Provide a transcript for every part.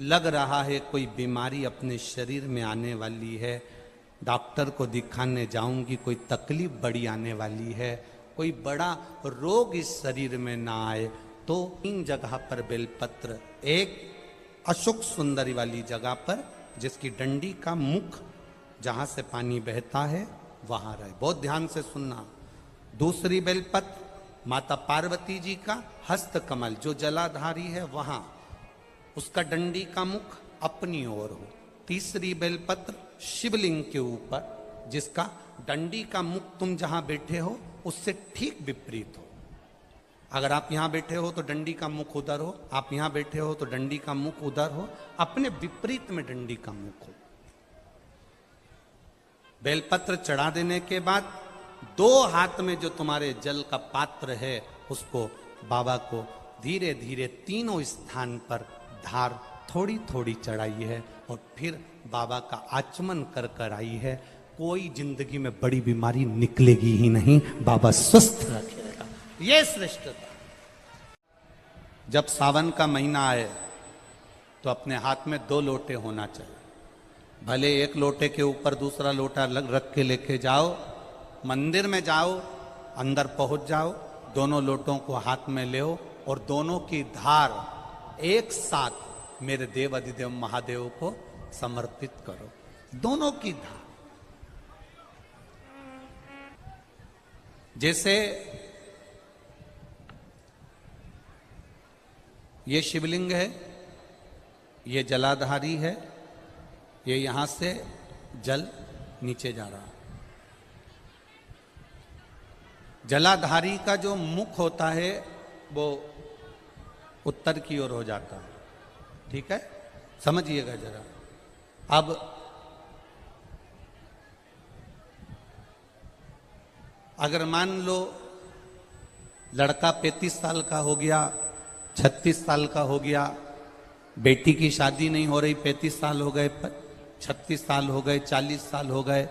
लग रहा है कोई बीमारी अपने शरीर में आने वाली है, डॉक्टर को दिखाने जाऊंगी, कोई तकलीफ बड़ी आने वाली है, कोई बड़ा रोग इस शरीर में ना आए, तो इन जगह पर बेलपत्र, एक अशोक सुंदरी वाली जगह पर जिसकी डंडी का मुख जहां से पानी बहता है वहां रहे। बहुत ध्यान से सुनना। दूसरी बेलपत्र माता पार्वती जी का हस्त कमल जो जलाधारी है वहां, उसका डंडी का मुख अपनी ओर हो। तीसरी बेलपत्र शिवलिंग के ऊपर जिसका डंडी का मुख तुम जहां बैठे हो उससे ठीक विपरीत हो। अगर आप यहां बैठे हो तो डंडी का मुख उधर हो, आप यहां बैठे हो तो डंडी का मुख उधर हो, अपने विपरीत में डंडी का मुख हो। बेलपत्र चढ़ा देने के बाद दो हाथ में जो तुम्हारे जल का पात्र है उसको बाबा को धीरे धीरे तीनों स्थान पर धार थोड़ी थोड़ी चढ़ाई है और फिर बाबा का आचमन कर कर आई है। कोई जिंदगी में बड़ी बीमारी निकलेगी ही नहीं, बाबा स्वस्थ रखेगा। ये श्रेष्ठता। जब सावन का महीना आए तो अपने हाथ में 2 लोटे होना चाहिए। भले एक लोटे के ऊपर दूसरा लोटा रख के लेके जाओ, मंदिर में जाओ, अंदर पहुंच जाओ, दोनों लोटों को हाथ में ले और दोनों की धार एक साथ मेरे देव अधिदेव महादेव को समर्पित करो। दोनों की धार जैसे ये शिवलिंग है, ये जलाधारी है, ये यहां से जल नीचे जा रहा है। जलाधारी का जो मुख होता है वो उत्तर की ओर हो जाता है। ठीक है, समझिएगा जरा। अब अगर मान लो लड़का 35 साल का हो गया, 36 साल का हो गया, बेटी की शादी नहीं हो रही, 35 साल हो गए, 36 साल हो गए, 40 साल हो गए,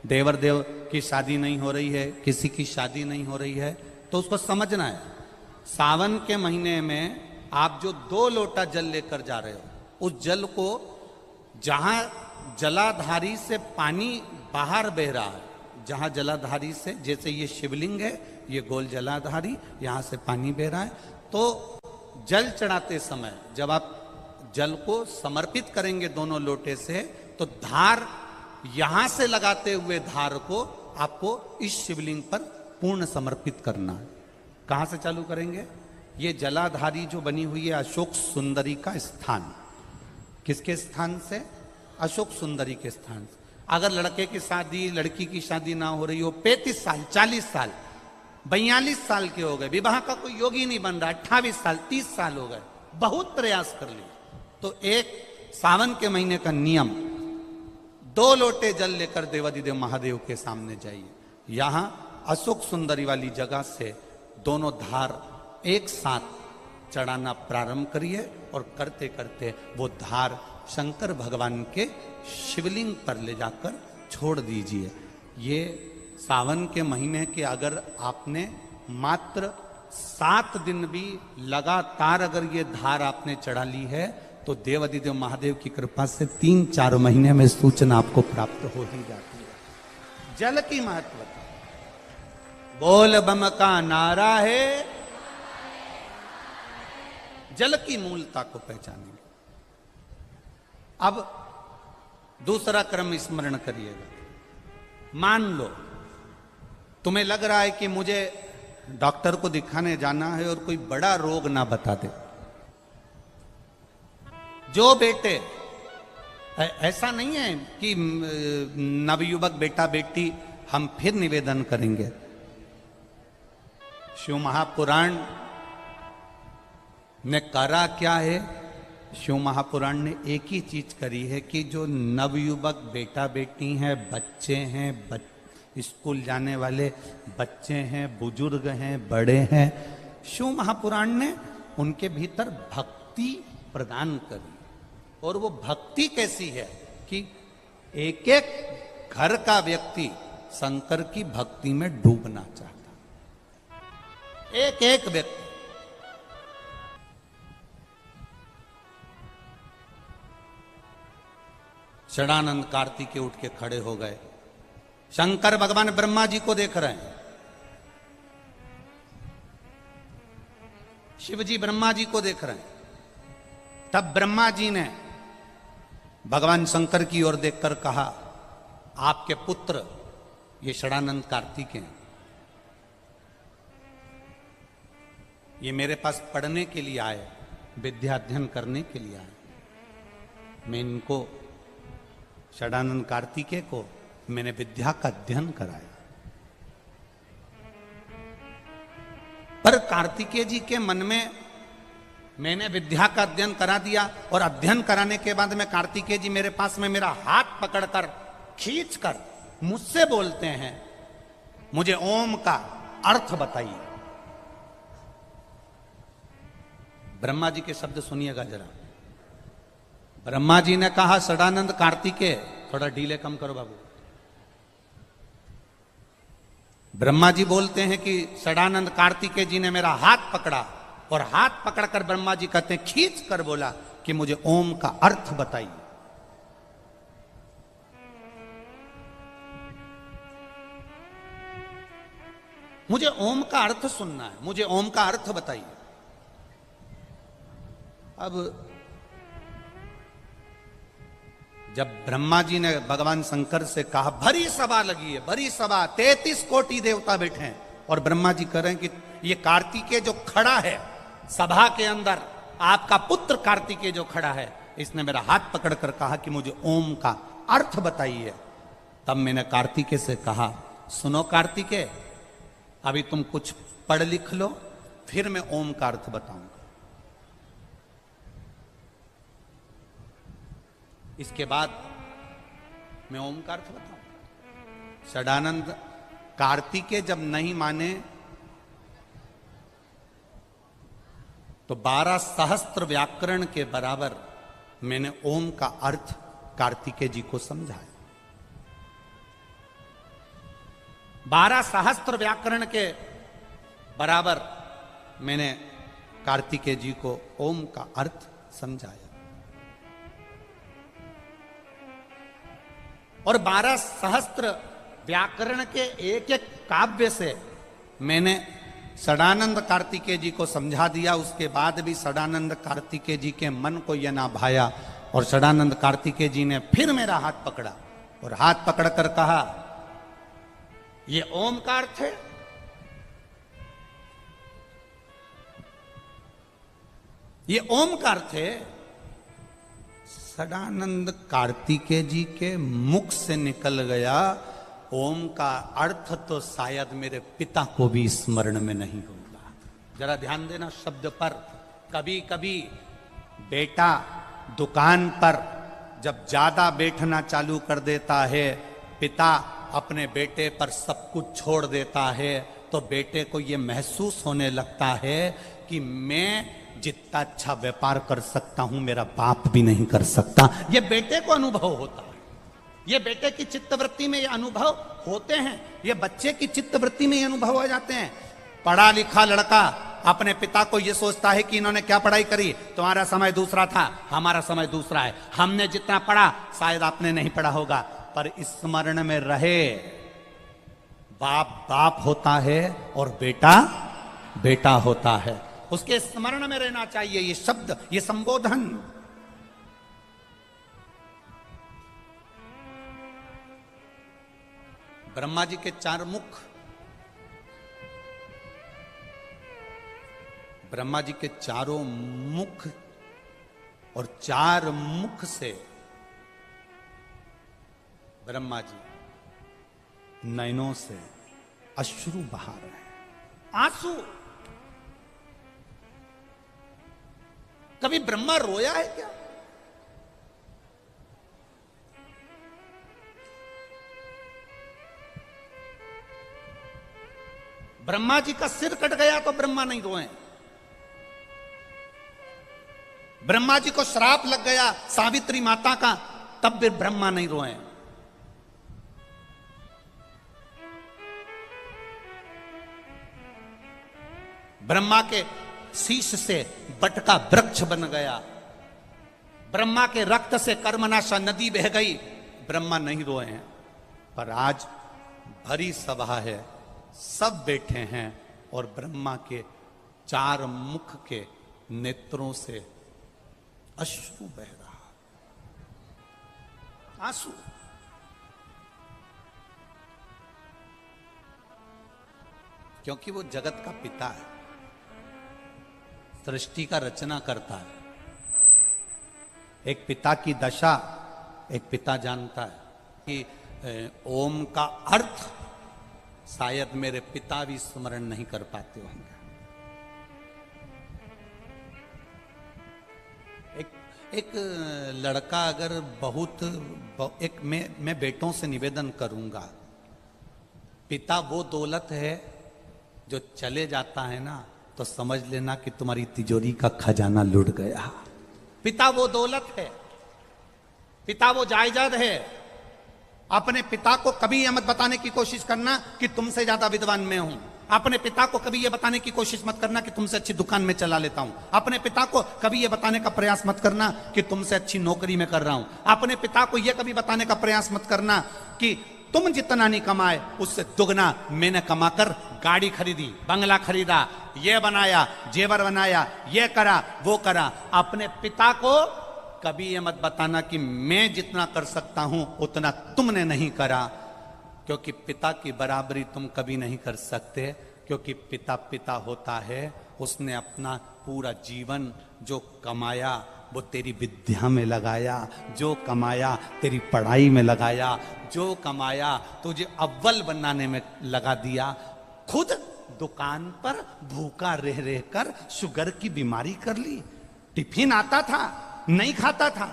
देवर देव की शादी नहीं हो रही है, किसी की शादी नहीं हो रही है, तो उसको समझना है सावन के महीने में आप जो 2 लोटा जल लेकर जा रहे हो, उस जल को जहां जलाधारी से पानी बाहर बह रहा है, जहां जलाधारी से, जैसे ये शिवलिंग है, ये गोल जलाधारी, यहां से पानी बह रहा है, तो जल चढ़ाते समय जब आप जल को समर्पित करेंगे दोनों लोटे से, तो धार यहां से लगाते हुए धार को आपको इस शिवलिंग पर पूर्ण समर्पित करना है। कहां से चालू करेंगे? ये जलाधारी जो बनी हुई है अशोक सुंदरी का स्थान, किसके स्थान से? अशोक सुंदरी के स्थान से। अगर लड़के की शादी, लड़की की शादी ना हो रही हो, 35 साल, 40 साल, 42 साल के हो गए, विवाह का कोई योग ही नहीं बन रहा, 28 साल, 30 साल हो गए, बहुत प्रयास कर लिए, तो एक सावन के महीने का नियम, 2 लोटे जल लेकर देवाधिदेव महादेव के सामने जाइए। यहां अशोक सुंदरी वाली जगह से दोनों धार एक साथ चढ़ाना प्रारंभ करिए और करते करते वो धार शंकर भगवान के शिवलिंग पर ले जाकर छोड़ दीजिए। ये सावन के महीने के अगर आपने मात्र 7 दिन भी लगातार अगर ये धार आपने चढ़ा ली है तो देवाधिदेव महादेव की कृपा से 3-4 महीने में सूचना आपको प्राप्त हो ही जाती है। जल की महत्वता, बोल बम का नारा है, जल की मूलता को पहचानेंगे। अब दूसरा क्रम स्मरण करिएगा। मान लो तुम्हें लग रहा है कि मुझे डॉक्टर को दिखाने जाना है और कोई बड़ा रोग ना बता दे। जो बेटे, ऐसा नहीं है कि नवयुवक बेटा बेटी हम फिर निवेदन करेंगे, शिव महापुराण ने करा क्या है? शिव महापुराण ने एक ही चीज करी है कि जो नवयुवक बेटा बेटी हैं, बच्चे हैं, स्कूल जाने वाले बच्चे हैं, बुजुर्ग हैं, बड़े हैं, शिव महापुराण ने उनके भीतर भक्ति प्रदान करी। और वो भक्ति कैसी है कि एक एक घर का व्यक्ति शंकर की भक्ति में डूबना चाहता, एक एक व्यक्ति। षडानंद कार्तिकेय उठ के खड़े हो गए। शंकर भगवान ब्रह्मा जी को देख रहे हैं, शिव जी ब्रह्मा जी को देख रहे हैं। तब ब्रह्मा जी ने भगवान शंकर की ओर देखकर कहा, आपके पुत्र ये षडानंद कार्तिकेय हैं, ये मेरे पास पढ़ने के लिए आए, विद्या अध्ययन करने के लिए आए। मैं इनको षडानंद कार्तिकेय को मैंने विद्या का अध्ययन कराया। पर कार्तिकेय जी के मन में मैंने विद्या का अध्ययन करा दिया, और अध्ययन कराने के बाद में कार्तिकेय जी मेरे पास में मेरा हाथ पकड़कर खींचकर मुझसे बोलते हैं, मुझे ओम का अर्थ बताइए। ब्रह्मा जी के शब्द सुनिएगा जरा। ब्रह्मा जी ने कहा, षडानंद कार्तिकेय, थोड़ा ढीले कम करो बाबू। ब्रह्मा जी बोलते हैं कि षडानंद कार्तिकेय जी ने मेरा हाथ पकड़ा, और हाथ पकड़कर ब्रह्मा जी कहते हैं, खींच कर बोला कि मुझे ओम का अर्थ बताइए। मुझे ओम का अर्थ सुनना है, मुझे ओम का अर्थ बताइए। अब जब ब्रह्मा जी ने भगवान शंकर से कहा, भरी सभा लगी है, भरी सभा, 33 कोटि देवता बैठे हैं, और ब्रह्मा जी कह रहे हैं कि ये कार्तिकेय जो खड़ा है सभा के अंदर, आपका पुत्र कार्तिकेय जो खड़ा है, इसने मेरा हाथ पकड़कर कहा कि मुझे ओम का अर्थ बताइए। तब मैंने कार्तिकेय से कहा, सुनो कार्तिकेय, अभी तुम कुछ पढ़ लिख लो, फिर मैं ओम का अर्थ बताऊंगा। इसके बाद मैं ओम का अर्थ बताऊंगा। षडानंद कार्तिकेय जब नहीं माने तो 12 सहस्त्र व्याकरण के बराबर मैंने ओम का अर्थ कार्तिकेय जी को समझाया। 12 सहस्त्र व्याकरण के बराबर मैंने कार्तिकेय जी को ओम का अर्थ समझाया, और 12 सहस्त्र व्याकरण के एक एक काव्य से मैंने षडानंद कार्तिकेय जी को समझा दिया। उसके बाद भी षडानंद कार्तिकेय जी के मन को यह ना भाया, और षडानंद कार्तिकेय जी ने फिर मेरा हाथ पकड़ा, और हाथ पकड़कर कहा, ये ओम का अर्थ है। ये ओम का अर्थ है। षडानंद कार्तिकेय जी के मुख से निकल गया, ओम का अर्थ तो शायद मेरे पिता को भी स्मरण में नहीं होगा। जरा ध्यान देना शब्द पर। कभी कभी बेटा दुकान पर जब ज्यादा बैठना चालू कर देता है, पिता अपने बेटे पर सब कुछ छोड़ देता है, तो बेटे को यह महसूस होने लगता है कि मैं जितना अच्छा व्यापार कर सकता हूं मेरा बाप भी नहीं कर सकता। यह बेटे को अनुभव होता है, ये बेटे की चित्तवृत्ति में ये अनुभव होते हैं, ये बच्चे की चित्तवृत्ति में ये अनुभव हो जाते हैं। पढ़ा लिखा लड़का अपने पिता को ये सोचता है कि इन्होंने क्या पढ़ाई करी, तुम्हारा समय दूसरा था, हमारा समय दूसरा है, हमने जितना पढ़ा शायद आपने नहीं पढ़ा होगा, पर स्मरण में रहे बाप बाप होता है और बेटा बेटा होता है, उसके स्मरण में रहना चाहिए ये शब्द, ये संबोधन। ब्रह्मा जी के 4 मुख, ब्रह्मा जी के चारों मुख, और 4 मुख से ब्रह्मा जी नयनों से अश्रु बहा रहे हैं, आंसू। कभी ब्रह्मा रोया है क्या? ब्रह्मा जी का सिर कट गया तो ब्रह्मा नहीं रोए। ब्रह्मा जी को श्राप लग गया सावित्री माता का, तब भी ब्रह्मा नहीं रोए। ब्रह्मा के शीश से बट का वृक्ष बन गया, ब्रह्मा के रक्त से कर्मनाशा नदी बह गई, ब्रह्मा नहीं रोए हैं। पर आज भरी सभा है, सब बैठे हैं और ब्रह्मा के 4 मुख के नेत्रों से अश्रु बह रहा, आंसू। क्योंकि वो जगत का पिता है, सृष्टि का रचना करता है। एक पिता की दशा एक पिता जानता है कि ओम का अर्थ शायद मेरे पिता भी स्मरण नहीं कर पाते होंगे। एक लड़का अगर मैं बेटों से निवेदन करूंगा, पिता वो दौलत है जो चले जाता है ना तो समझ लेना कि तुम्हारी तिजोरी का खजाना लुट गया। पिता वो दौलत है, पिता वो जायदाद है। अपने पिता को कभी यह मत बताने की कोशिश करना कि तुमसे ज्यादा विद्वान मैं हूं। अपने पिता को कभी यह बताने की कोशिश मत करना कि तुमसे अच्छी दुकान में चला लेता हूं। अपने पिता को कभी यह बताने का प्रयास मत करना कि तुमसे अच्छी नौकरी में कर रहा हूं। अपने पिता को यह कभी बताने का प्रयास मत करना कि तुम जितना नहीं कमाए उससे दुगना मैंने कमाकर गाड़ी खरीदी, बंगला खरीदा, ये बनाया, जेवर बनाया, ये करा, वो करा। अपने पिता को कभी ये मत बताना कि मैं जितना कर सकता हूं उतना तुमने नहीं करा, क्योंकि पिता की बराबरी तुम कभी नहीं कर सकते। क्योंकि पिता पिता होता है, उसने अपना पूरा जीवन जो कमाया वो तेरी विद्या में लगाया, जो कमाया तेरी पढ़ाई में लगाया, जो कमाया तुझे अव्वल बनाने में लगा दिया। खुद दुकान पर भूखा रह रहकर शुगर की बीमारी कर ली। टिफिन आता था, नहीं खाता था।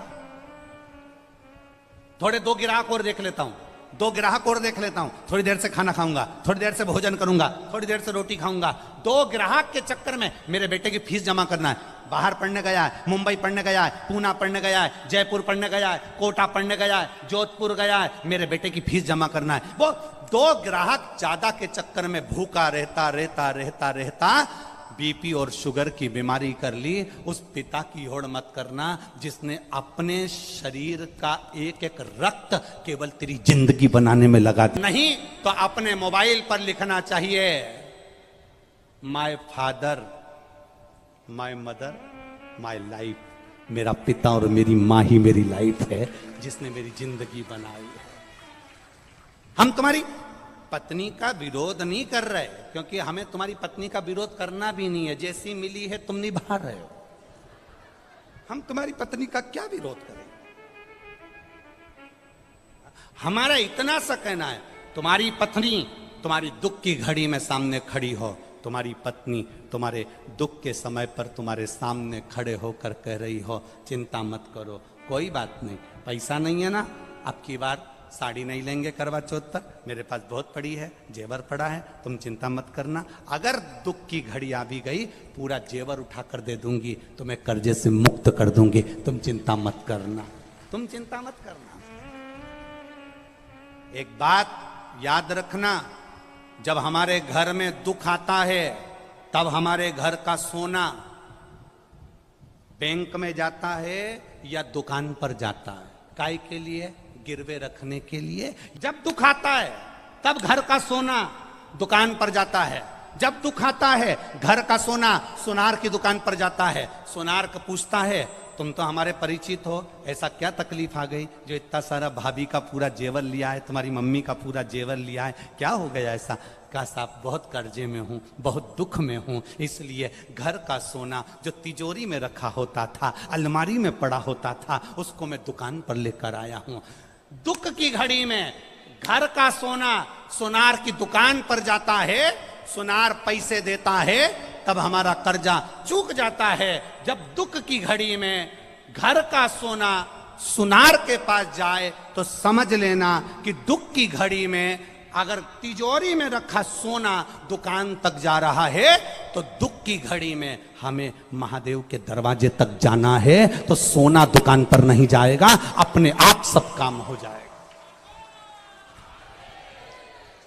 थोड़े 2 ग्राहक और देख लेता हूं, 2 ग्राहक और देख लेता हूं, थोड़ी देर से खाना खाऊंगा, थोड़ी देर से भोजन करूंगा, थोड़ी देर से रोटी खाऊंगा। 2 ग्राहक के चक्कर में मेरे बेटे की फीस जमा करना है। बाहर पढ़ने गया है, मुंबई पढ़ने गया है, पूना पढ़ने गया है, जयपुर पढ़ने गया है, कोटा पढ़ने गया है, जोधपुर गया है, मेरे बेटे की फीस जमा करना है। वो 2 ग्राहक ज्यादा के चक्कर में भूखा रहता रहता रहता रहता बीपी और शुगर की बीमारी कर ली। उस पिता की होड़ मत करना जिसने अपने शरीर का एक एक रक्त केवल तेरी जिंदगी बनाने में लगा दिया। नहीं तो अपने मोबाइल पर लिखना चाहिए, my father, my mother, my life. मेरा पिता और मेरी माँ ही मेरी लाइफ है, जिसने मेरी जिंदगी बनाई है। हम तुम्हारी पत्नी का विरोध नहीं कर रहे, क्योंकि हमें तुम्हारी पत्नी का विरोध करना भी नहीं है। जैसी मिली है तुम निभा रहे हो। हम तुम्हारी पत्नी का क्या विरोध करें? हमारा इतना सा कहना है, तुम्हारी पत्नी तुम्हारी दुख की घड़ी में सामने खड़ी हो, तुम्हारी पत्नी तुम्हारे दुख के समय पर तुम्हारे सामने खड़े होकर कह रही हो, चिंता मत करो, कोई बात नहीं, पैसा नहीं है ना, अब की बार साड़ी नहीं लेंगे करवा चौथ पर, मेरे पास बहुत पड़ी है, जेवर पड़ा है, तुम चिंता मत करना। अगर दुख की घड़ी आ भी गई, पूरा जेवर उठा कर दे दूंगी, तुम्हें कर्जे से मुक्त कर दूंगी, तुम चिंता मत करना, तुम चिंता मत करना। एक बात याद रखना, जब हमारे घर में दुख आता है तब हमारे घर का सोना बैंक में जाता है या दुकान पर जाता है। काय के लिए? गिरवे रखने के लिए। जब दुख आता है तब घर का सोना दुकान पर जाता है। जब दुख आता है घर का सोना सुनार की दुकान पर जाता है। सुनार को पूछता है, तुम तो हमारे परिचित हो, ऐसा क्या तकलीफ आ गई जो इतना सारा भाभी का पूरा जेवर लिया है, तुम्हारी मम्मी का पूरा जेवर लिया है, क्या हो गया ऐसा? कहा साहब बहुत कर्जे में हूं, बहुत दुख में हूं, इसलिए घर का सोना जो तिजोरी में रखा होता था, अलमारी में पड़ा होता था, उसको मैं दुकान पर लेकर आया हूं। दुख की घड़ी में घर का सोना सुनार की दुकान पर जाता है, सुनार पैसे देता है, तब हमारा कर्जा चूक जाता है। जब दुख की घड़ी में घर का सोना सुनार के पास जाए तो समझ लेना कि दुख की घड़ी में अगर तिजोरी में रखा सोना दुकान तक जा रहा है तो दुख की घड़ी में हमें महादेव के दरवाजे तक जाना है, तो सोना दुकान पर नहीं जाएगा, अपने आप सब काम हो जाएगा।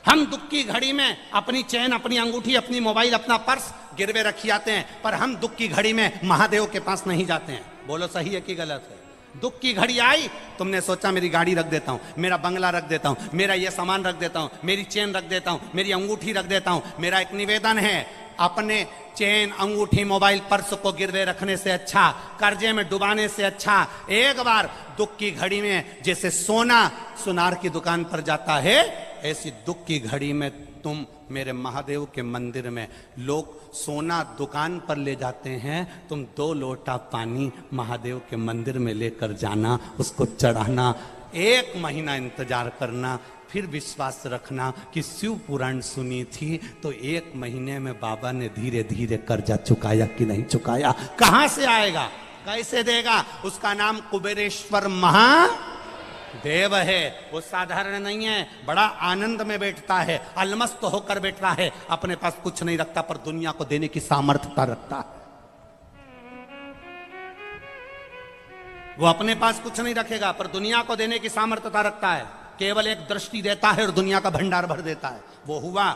हम दुख की घड़ी में अपनी चैन, अपनी अंगूठी, अपनी मोबाइल, अपना पर्स गिरवे रखी आते हैं, पर हम दुख की घड़ी में महादेव के पास नहीं जाते हैं। बोलो सही है कि गलत है? दुख की घड़ी आई, तुमने सोचा मेरी गाड़ी रख देता हूं, मेरा बंगला रख देता हूं, मेरा ये सामान रख देता हूं, मेरी चेन रख देता हूं, मेरी अंगूठी रख देता हूं। मेरा एक निवेदन है, अपने चेन, अंगूठी, मोबाइल, पर्स को गिरवे रखने से अच्छा, कर्जे में डुबाने से अच्छा, एक बार दुख की घड़ी में जैसे सोना सुनार की दुकान पर जाता है, ऐसी दुख की घड़ी में तुम मेरे महादेव के मंदिर में, लोग सोना दुकान पर ले जाते हैं, तुम 2 लोटा पानी महादेव के मंदिर में लेकर जाना, उसको चढ़ाना, 1 महीना इंतजार करना, फिर विश्वास रखना कि शिव पुराण सुनी थी तो 1 महीने में बाबा ने धीरे धीरे कर्जा चुकाया कि नहीं चुकाया। कहां से आएगा, कैसे देगा? उसका नाम कुबेरेश्वर महादेव है। वो साधारण नहीं है, बड़ा आनंद में बैठता है, अलमस्त होकर बैठता है, अपने पास कुछ नहीं रखता पर दुनिया को देने की सामर्थ्यता रखता है। वो अपने पास कुछ नहीं रखेगा पर दुनिया को देने की सामर्थ्यता रखता है। केवल एक दृष्टि देता है और दुनिया का भंडार भर देता है। वो हुआ,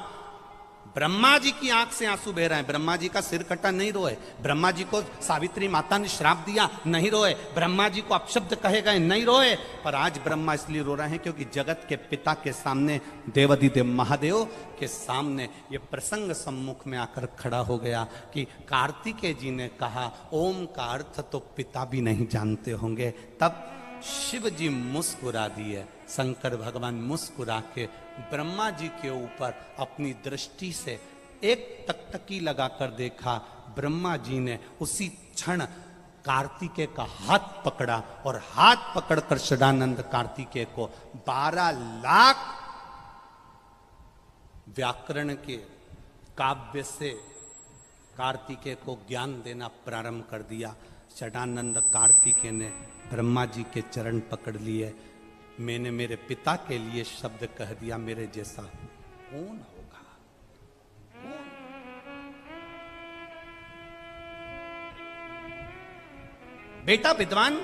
ब्रह्मा जी की आंख से आंसू बह रहे हैं, ब्रह्मा जी का सिर कटा, नहीं रोए। ब्रह्मा जी को सावित्री माता ने श्राप दिया, नहीं रोए। ब्रह्मा जी को अपशब्द कहे गए, नहीं रोए। पर आज ब्रह्मा इसलिए रो रहे हैं क्योंकि जगत के पिता के सामने, देवाधिदेव महादेव के सामने ये प्रसंग सम्मुख में आकर खड़ा हो गया कि कार्तिकेय जी ने कहा ओम का अर्थ तो पिता भी नहीं जानते होंगे। तब शिव जी मुस्कुरा दिए, शंकर भगवान मुस्कुरा के ब्रह्मा जी के ऊपर अपनी दृष्टि से एक टकटकी लगाकर देखा। ब्रह्मा जी ने उसी क्षण कार्तिकेय का हाथ पकड़ा और हाथ पकड़कर षडानंद कार्तिकेय को 12 लाख व्याकरण के काव्य से कार्तिकेय को ज्ञान देना प्रारंभ कर दिया। षडानंद कार्तिकेय ने ब्रह्मा जी के चरण पकड़ लिए। मैंने मेरे पिता के लिए शब्द कह दिया, मेरे जैसा कौन होगा? कौन? बेटा विद्वान,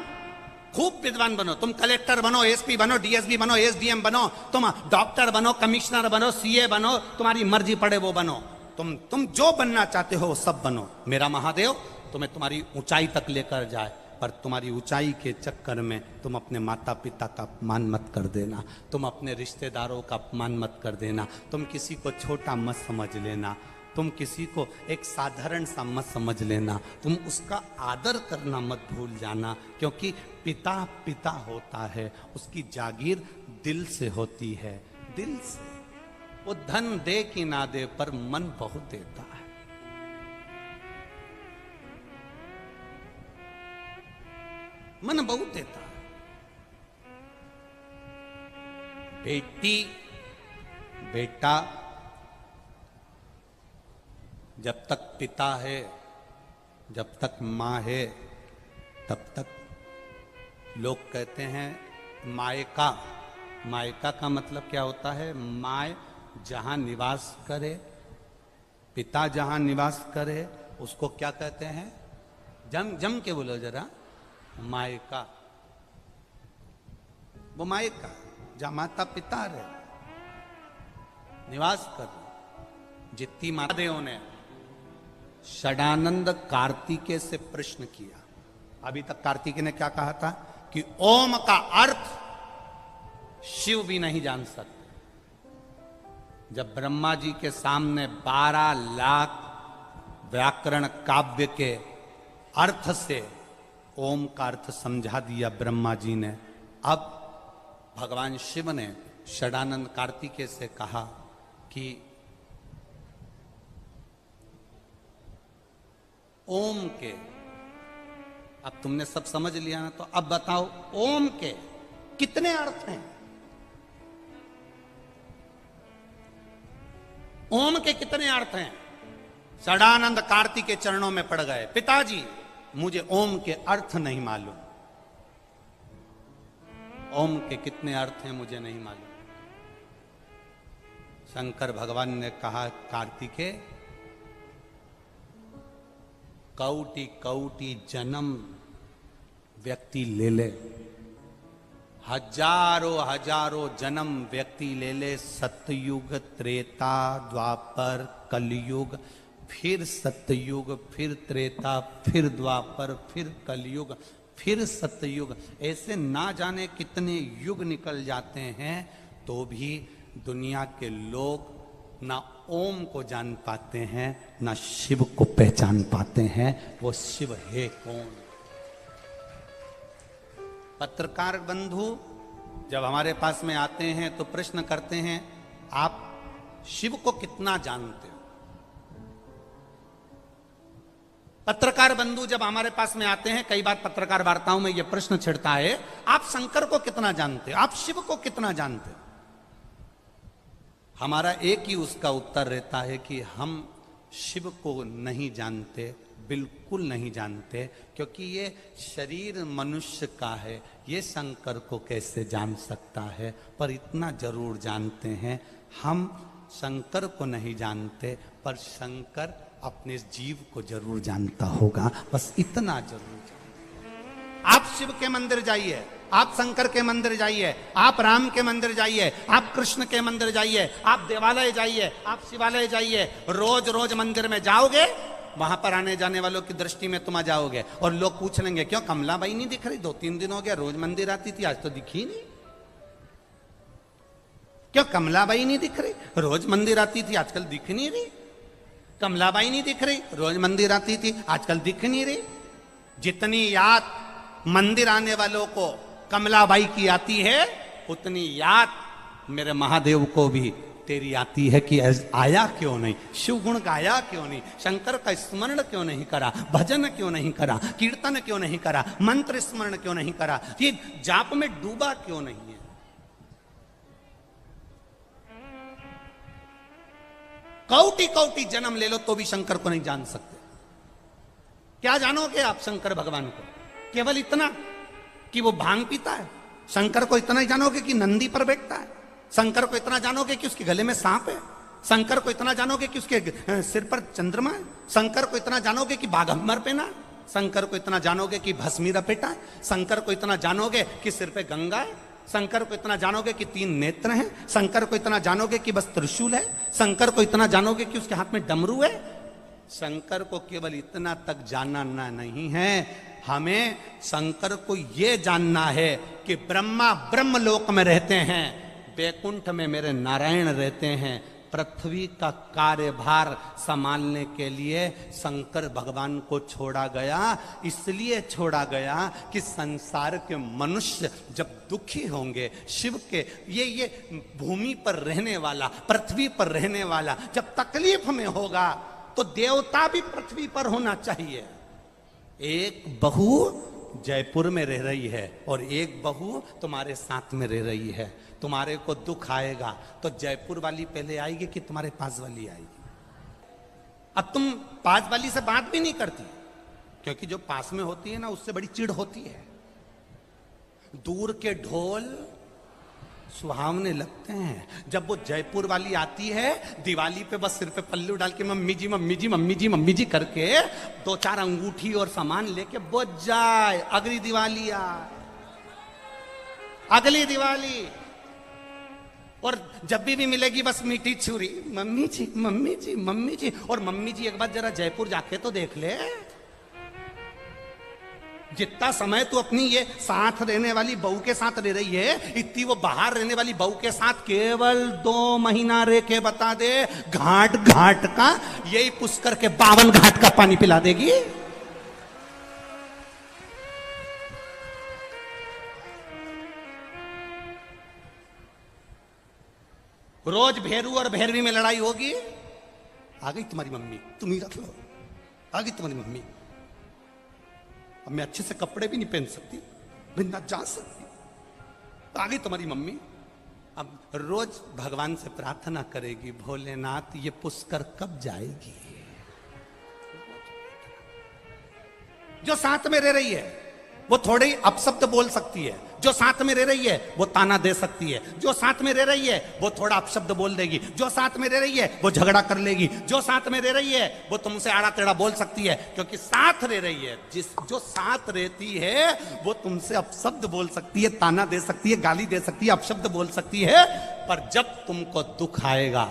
खूब विद्वान बनो, तुम कलेक्टर बनो, एसपी बनो, डीएसपी बनो, एसडीएम बनो, तुम डॉक्टर बनो, कमिश्नर बनो, सीए बनो, तुम्हारी मर्जी पड़े वो बनो। तुम जो बनना चाहते हो वो सब बनो। मेरा महादेव तुम्हें तुम्हारी ऊंचाई तक लेकर जाए, पर तुम्हारी ऊंचाई के चक्कर में तुम अपने माता पिता का अपमान मत कर देना, तुम अपने रिश्तेदारों का अपमान मत कर देना, तुम किसी को छोटा मत समझ लेना, तुम किसी को एक साधारण सा मत समझ लेना, तुम उसका आदर करना मत भूल जाना। क्योंकि पिता पिता होता है, उसकी जागीर दिल से होती है, दिल से। वो धन दे कि ना दे पर मन बहुत देता है। मन बहुत देता है। बेटी बेटा जब तक पिता है, जब तक मां है, तब तक लोग कहते हैं मायका। मायका का मतलब क्या होता है? माय जहां निवास करे, पिता जहां निवास करे, उसको क्या कहते हैं? जम के बोलो जरा। मायका, वो मायका जहां माता पिता रहे, निवास कर। जितनी महादेव ने षडानंद कार्तिकेय से प्रश्न किया, अभी तक कार्तिकेय ने क्या कहा था कि ओम का अर्थ शिव भी नहीं जान सकते। जब ब्रह्मा जी के सामने 12 लाख व्याकरण काव्य के अर्थ से ओम का अर्थ समझा दिया ब्रह्मा जी ने, अब भगवान शिव ने षडानंद कार्तिकेय से कहा कि ओम के, अब तुमने सब समझ लिया ना, तो अब बताओ ओम के कितने अर्थ हैं? ओम के कितने अर्थ हैं? षडानंद कार्तिकेय के चरणों में पड़ गए, पिताजी मुझे ओम के अर्थ नहीं मालूम। ओम के कितने अर्थ हैं मुझे नहीं मालूम। शंकर भगवान ने कहा कार्तिकेय, कौटि कौटि जन्म व्यक्ति ले ले, हजारों हजारों जन्म व्यक्ति ले ले, सतयुग, त्रेता, द्वापर, कलयुग, फिर सतयुग, फिर त्रेता, फिर द्वापर, फिर कलयुग, फिर सतयुग। ऐसे ना जाने कितने युग निकल जाते हैं तो भी दुनिया के लोग ना ओम को जान पाते हैं, ना शिव को पहचान पाते हैं। वो शिव है कौन? पत्रकार बंधु जब हमारे पास में आते हैं तो प्रश्न करते हैं, आप शिव को कितना जानते हो? पत्रकार बंधु जब हमारे पास में आते हैं, कई बार पत्रकार वार्ताओं में यह प्रश्न छिड़ता है, आप शंकर को कितना जानते हो, आप शिव को कितना जानते हो? हमारा एक ही उसका उत्तर रहता है कि हम शिव को नहीं जानते, बिल्कुल नहीं जानते, क्योंकि ये शरीर मनुष्य का है, ये शंकर को कैसे जान सकता है? पर इतना जरूर जानते हैं, हम शंकर को नहीं जानते, पर शंकर अपने जीव को जरूर जानता होगा। बस इतना जरूर जानते। आप शिव के मंदिर जाइए, आप शंकर के मंदिर जाइए, आप राम के मंदिर जाइए, आप कृष्ण के मंदिर जाइए, आप देवालय जाइए, आप शिवालय जाइए, रोज रोज मंदिर में जाओगे, वहां पर आने जाने वालों की दृष्टि में तुम आ जाओगे और लोग पूछ लेंगे, क्यों कमलाबाई नहीं दिख रही? 2-3 दिन हो गया, रोज मंदिर आती थी, आज तो दिखी नहीं। क्यों कमलाबाई नहीं दिख रही? रोज मंदिर आती थी, आजकल दिख नहीं रही। कमलाबाई नहीं दिख रही, रोज मंदिर आती थी, आजकल दिख नहीं रही। जितनी याद मंदिर आने वालों को कमलाबाई की आती है, उतनी याद मेरे महादेव को भी तेरी आती है कि आया क्यों नहीं, शिव गुण गाया क्यों नहीं, शंकर का स्मरण क्यों नहीं करा, भजन क्यों नहीं करा, कीर्तन क्यों नहीं करा, मंत्र स्मरण क्यों नहीं करा, ये जाप में डूबा क्यों नहीं है? कौटी कौटी जन्म ले लो तो भी शंकर को नहीं जान सकते। क्या जानोगे आप शंकर भगवान को? केवल इतना कि वो भांग पीता है। शंकर को इतना ही जानोगे कि नंदी पर बैठता है। शंकर को इतना जानोगे कि उसके गले में सांप है। शंकर को इतना जानोगे कि उसके सिर पर चंद्रमा है। शंकर को इतना जानोगे कि बाघंबर पहना है। शंकर को इतना जानोगे कि भस्मी लपेटा है। शंकर को इतना जानोगे कि सिर पे गंगा है। शंकर को इतना जानोगे कि 3 नेत्र हैं। शंकर को इतना जानोगे कि बस त्रिशूल है। शंकर को इतना जानोगे कि उसके हाथ में डमरू है। शंकर को केवल इतना तक जानना नहीं है, हमें शंकर को यह जानना है कि ब्रह्मा ब्रह्मलोक में रहते हैं, वैकुंठ में मेरे नारायण रहते हैं। पृथ्वी का कार्यभार संभालने के लिए शंकर भगवान को छोड़ा गया। इसलिए छोड़ा गया कि संसार के मनुष्य जब दुखी होंगे, शिव के ये भूमि पर रहने वाला, पृथ्वी पर रहने वाला जब तकलीफ में होगा, तो देवता भी पृथ्वी पर होना चाहिए। एक बहू जयपुर में रह रही है और एक बहू तुम्हारे साथ में रह रही है। तुम्हारे को दुख आएगा तो जयपुर वाली पहले आएगी कि तुम्हारे पास वाली आएगी? अब तुम पास वाली से बात भी नहीं करती, क्योंकि जो पास में होती है ना, उससे बड़ी चिढ़ होती है। दूर के ढोल सुहावने लगते हैं। जब वो जयपुर वाली आती है, दिवाली पे बस सिर पे पल्लू डाल के मम्मी जी मम्मी जी मम्मी जी मम्मी जी करके 2-4 अंगूठी और सामान लेके बच जाए, अगली दिवाली आए, अगली दिवाली। और जब भी मिलेगी बस मीठी छुरी, मम्मी जी मम्मी जी मम्मी जी। और मम्मी जी एक बार जरा जयपुर जाके तो देख ले, जितना समय तू अपनी ये साथ रहने वाली बहू के साथ रह रही है, इतनी वो बाहर रहने वाली बहू के साथ केवल 2 महीना रह के बता दे, घाट घाट का यही पुष्कर के 52 घाट का पानी पिला देगी। रोज भेरू और भैरवी में लड़ाई होगी। आ गई तुम्हारी मम्मी, तुम ही रख लो, आ गई तुम्हारी मम्मी। अब मैं अच्छे से कपड़े भी नहीं पहन सकती, मैं ना जा सकती, आ गई तुम्हारी मम्मी। अब रोज भगवान से प्रार्थना करेगी, भोलेनाथ ये पुष्कर कब जाएगी? जो साथ में रह रही है वो थोड़े ही अपशब्द बोल सकती है, जो साथ में रह रही है वो ताना दे सकती है, जो साथ में रह रही है वो थोड़ा अपशब्द बोल देगी, जो साथ में रह रही है वो झगड़ा कर लेगी, जो साथ में रह रही है वो तुमसे आड़ा टेढ़ा बोल सकती है, क्योंकि साथ रह रही है। जो साथ रहती है वो तुमसे अपशब्द बोल सकती है, ताना दे सकती है, गाली दे सकती है, अपशब्द बोल सकती है। पर जब तुमको दुख आएगा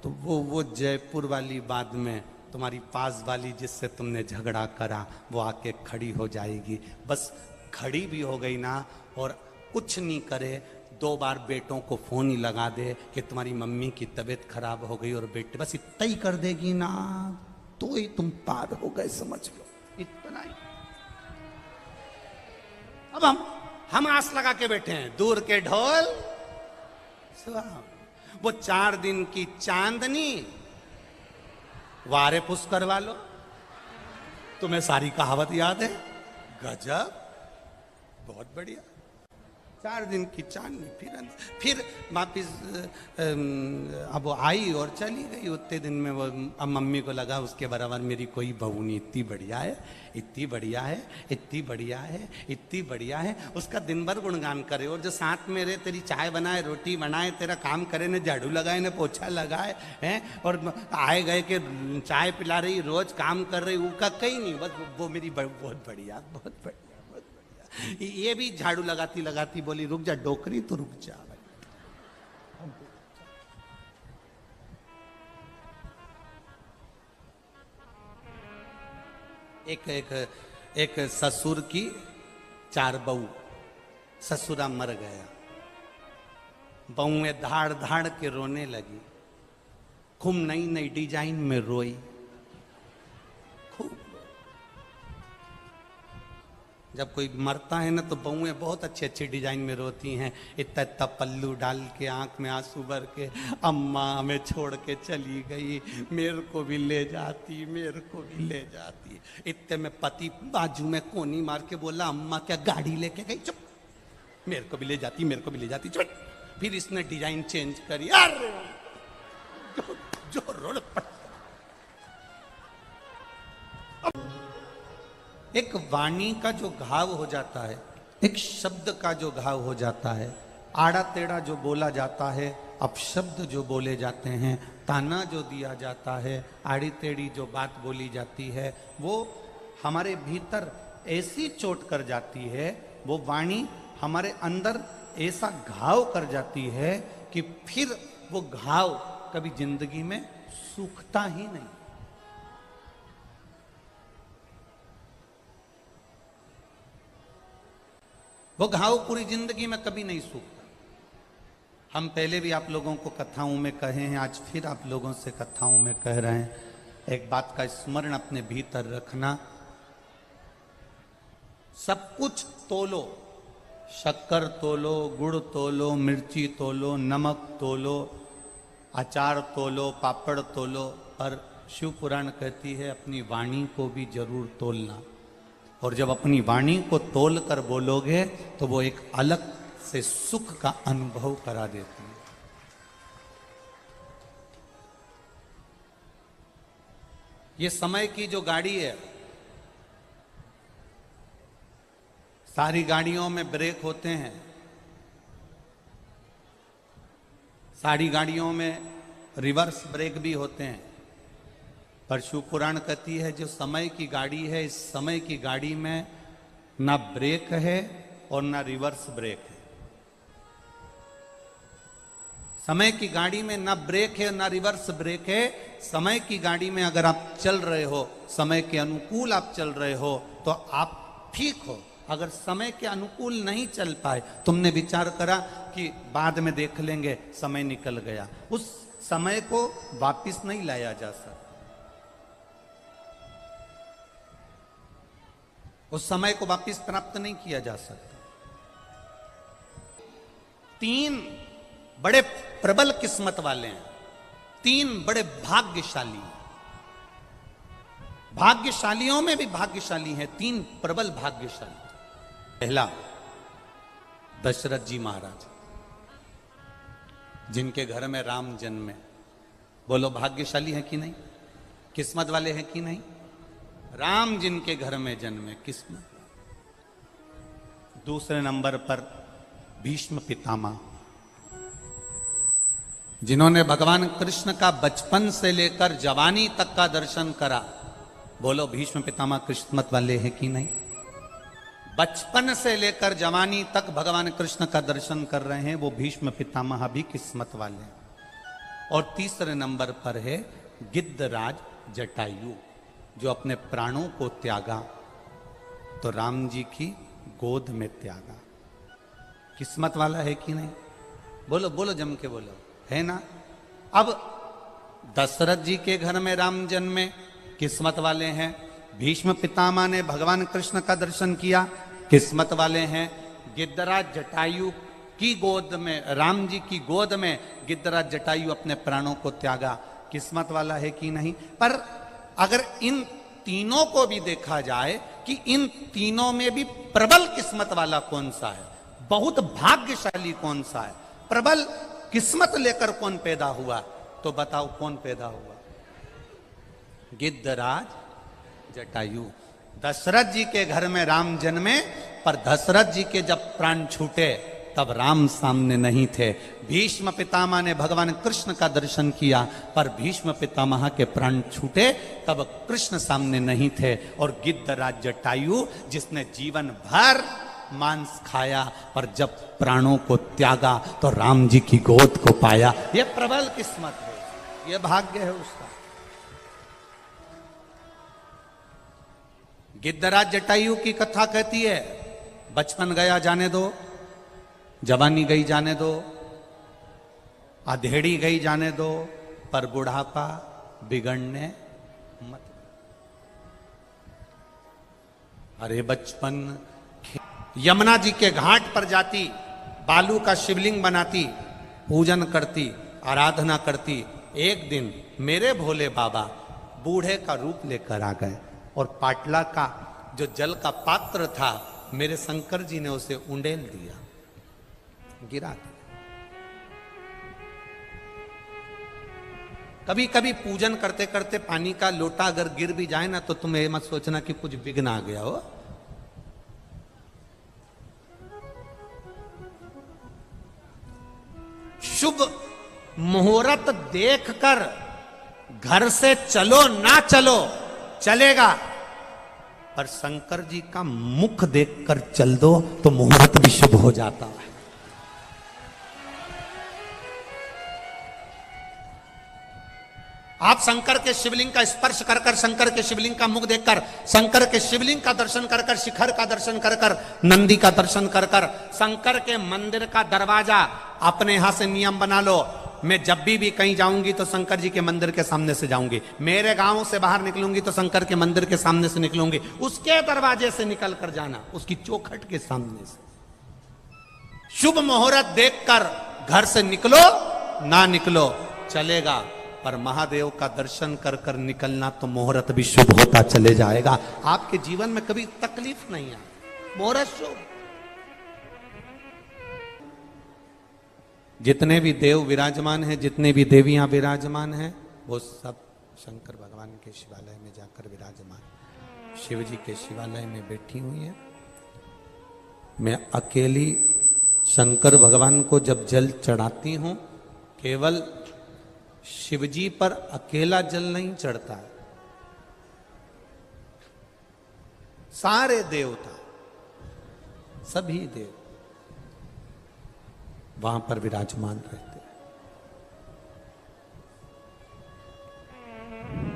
तो वो जयपुर वाली बाद में तुम्हारी पास वाली जिससे तुमने झगड़ा करा वो आके खड़ी हो जाएगी। बस खड़ी भी हो गई ना और कुछ नहीं करे, 2 बार बेटों को फोन ही लगा दे कि तुम्हारी मम्मी की तबीयत खराब हो गई, और बेटे बस इतना ही कर देगी ना तो ही तुम पार हो गए, समझ लो, इतना ही। अब हम आस लगा के बैठे हैं, दूर के ढोल वो 4 दिन की चांदनी वारे पुस करवा लो। तुम्हें सारी कहावत याद है? गजब, बहुत बढ़िया। 4 दिन की चांदनी, फिर वापिस अब वो आई और चली गई। उतने दिन में वो अब मम्मी को लगा उसके बराबर मेरी कोई बहू नहीं, इतनी बढ़िया है, इतनी बढ़िया है, इतनी बढ़िया है, इतनी बढ़िया है। उसका दिन भर गुणगान करे, और जो साथ में रहे तेरी चाय बनाए, रोटी बनाए, तेरा काम करे, न झाड़ू लगाए न पोछा लगाए हैं, और आए गए के चाय पिला रही, रोज काम कर रही, उसका कहीं नहीं, बस वो मेरी बहुत बढ़िया, बहुत बढ़िया। ये भी झाड़ू लगाती लगाती बोली रुक जा डोकरी, तो रुक जा भाई। एक ससुर की 4 बहू, ससुरा मर गया, बहुएं धाड़ धाड़ के रोने लगी, खूब नई नई डिजाइन में रोई, खूब। जब कोई मरता है ना तो बहुएं बहुत अच्छी अच्छी डिजाइन में रोती हैं, इतना इतना पल्लू डाल के, आंख में आंसू भर के, अम्मा हमें छोड़ के चली गई, मेरे को भी ले जाती, मेरे को भी ले जाती। इतने में पति बाजू में कोनी मार के बोला अम्मा क्या गाड़ी लेके गई? चुप, मेरे को भी ले जाती, मेरे को भी ले जाती, चुप। फिर इसने डिजाइन चेंज करी, अरे जो रोड पट। एक वाणी का जो घाव हो जाता है, एक शब्द का जो घाव हो जाता है, आड़ा टेढ़ा जो बोला जाता है, अपशब्द जो बोले जाते हैं, ताना जो दिया जाता है, आड़ी टेढ़ी जो बात बोली जाती है, वो हमारे भीतर ऐसी चोट कर जाती है, वो वाणी हमारे अंदर ऐसा घाव कर जाती है कि फिर वो घाव कभी जिंदगी में सूखता ही नहीं। वो घाव पूरी जिंदगी में कभी नहीं सूखता। हम पहले भी आप लोगों को कथाओं में कहे हैं, आज फिर आप लोगों से कथाओं में कह रहे हैं। एक बात का स्मरण अपने भीतर रखना, सब कुछ तोलो, शक्कर तोलो, गुड़ तोलो, मिर्ची तोलो, नमक तोलो, अचार तोलो, पापड़ तोलो, पर शिव पुराण कहती है अपनी वाणी को भी जरूर तोलना। और जब अपनी वाणी को तोल कर बोलोगे तो वो एक अलग से सुख का अनुभव करा देती है। ये समय की जो गाड़ी है, सारी गाड़ियों में ब्रेक होते हैं, सारी गाड़ियों में रिवर्स ब्रेक भी होते हैं, पर शिव पुराण कहती है जो समय की गाड़ी है, इस समय की गाड़ी में ना ब्रेक है और ना रिवर्स ब्रेक है। समय की गाड़ी में ना ब्रेक है ना रिवर्स ब्रेक है। समय की गाड़ी में अगर आप चल रहे हो, समय के अनुकूल आप चल रहे हो तो आप ठीक हो। अगर समय के अनुकूल नहीं चल पाए, तुमने विचार करा कि बाद में देख लेंगे, समय निकल गया, उस समय को वापस नहीं लाया जा सकता। उस समय को वापस प्राप्त नहीं किया जा सकता। 3 बड़े प्रबल किस्मत वाले हैं, 3 बड़े भाग्यशाली हैं। भाग्यशालियों में भी भाग्यशाली हैं 3 प्रबल भाग्यशाली। पहला दशरथ जी महाराज, जिनके घर में राम जन्मे। बोलो भाग्यशाली है कि नहीं, किस्मत वाले हैं कि नहीं? राम जिनके घर में जन्मे, किस्मत। दूसरे नंबर पर भीष्म पितामह, जिन्होंने भगवान कृष्ण का बचपन से लेकर जवानी तक का दर्शन करा। बोलो भीष्म पितामह किस्मत वाले हैं कि नहीं? बचपन से लेकर जवानी तक भगवान कृष्ण का दर्शन कर रहे हैं, वो भीष्म पितामह भी किस्मत वाले हैं। और तीसरे नंबर पर है गिद्धराज जटायु जो अपने प्राणों को त्यागा तो राम जी की गोद में त्यागा। किस्मत वाला है कि नहीं? बोलो बोलो, जम के बोलो, है ना? अब दशरथ जी के घर में राम जन्मे, किस्मत वाले हैं। भीष्म पितामह ने भगवान कृष्ण का दर्शन किया, किस्मत वाले हैं। गिद्धराज जटायु की गोद में, राम जी की गोद में गिद्धराज जटायु अपने प्राणों को त्यागा, किस्मत वाला है कि नहीं? पर अगर इन तीनों को भी देखा जाए कि इन तीनों में भी प्रबल किस्मत वाला कौन सा है, बहुत भाग्यशाली कौन सा है, प्रबल किस्मत लेकर कौन पैदा हुआ, तो बताओ कौन पैदा हुआ? गिद्धराज जटायु। दशरथ जी के घर में राम जन्मे, पर दशरथ जी के जब प्राण छूटे तब राम सामने नहीं थे। भीष्म पितामह ने भगवान कृष्ण का दर्शन किया, पर भीष्म पितामह के प्राण छूटे तब कृष्ण सामने नहीं थे। और गिद्धराज जटायु जिसने जीवन भर मांस खाया, पर जब प्राणों को त्यागा तो राम जी की गोद को पाया। यह प्रबल किस्मत है, यह भाग्य है उसका। गिद्धराज जटायु की कथा कहती है, बचपन गया जाने दो, जवानी गई जाने दो, अधेड़ी गई जाने दो, पर बुढ़ापा बिगड़ने मत। अरे बचपन, यमुना जी के घाट पर जाती, बालू का शिवलिंग बनाती, पूजन करती, आराधना करती। एक दिन मेरे भोले बाबा बूढ़े का रूप लेकर आ गए और पाटला का जो जल का पात्र था, मेरे शंकर जी ने उसे उंडेल दिया, गिरा दिया। कभी कभी पूजन करते करते पानी का लोटा अगर गिर भी जाए ना, तो तुम ये मत सोचना कि कुछ विघ्न आ गया हो। शुभ मुहूर्त देखकर घर से चलो ना चलो, चलेगा, पर शंकर जी का मुख देखकर चल दो तो मुहूर्त भी शुभ हो जाता है। आप शंकर के शिवलिंग का स्पर्श कर कर, शंकर के शिवलिंग का मुख देखकर, शंकर के शिवलिंग का दर्शन कर कर, शिखर का दर्शन कर कर, नंदी का दर्शन कर कर, शंकर के मंदिर का दरवाजा अपने यहां से नियम बना लो, मैं जब भी कहीं जाऊंगी तो शंकर जी के मंदिर के सामने से जाऊंगी। मेरे गांव से बाहर निकलूंगी तो शंकर के मंदिर के सामने से निकलूंगी। उसके दरवाजे से निकल कर जाना, उसकी चौखट के सामने से। शुभ मुहूर्त देखकर घर से निकलो ना निकलो, चलेगा, पर महादेव का दर्शन कर कर निकलना तो मुहूर्त भी शुभ होता चले जाएगा। आपके जीवन में कभी तकलीफ नहीं आए, मुहूर्त शुभ। जितने भी देव विराजमान हैं, जितने भी देवियां विराजमान हैं, वो सब शंकर भगवान के शिवालय में जाकर विराजमान, शिव जी के शिवालय में बैठी हुई है। मैं अकेली शंकर भगवान को जब जल चढ़ाती हूं, केवल शिव जी पर अकेला जल नहीं चढ़ता है, सारे देवता, सभी देव वहां पर विराजमान रहते हैं।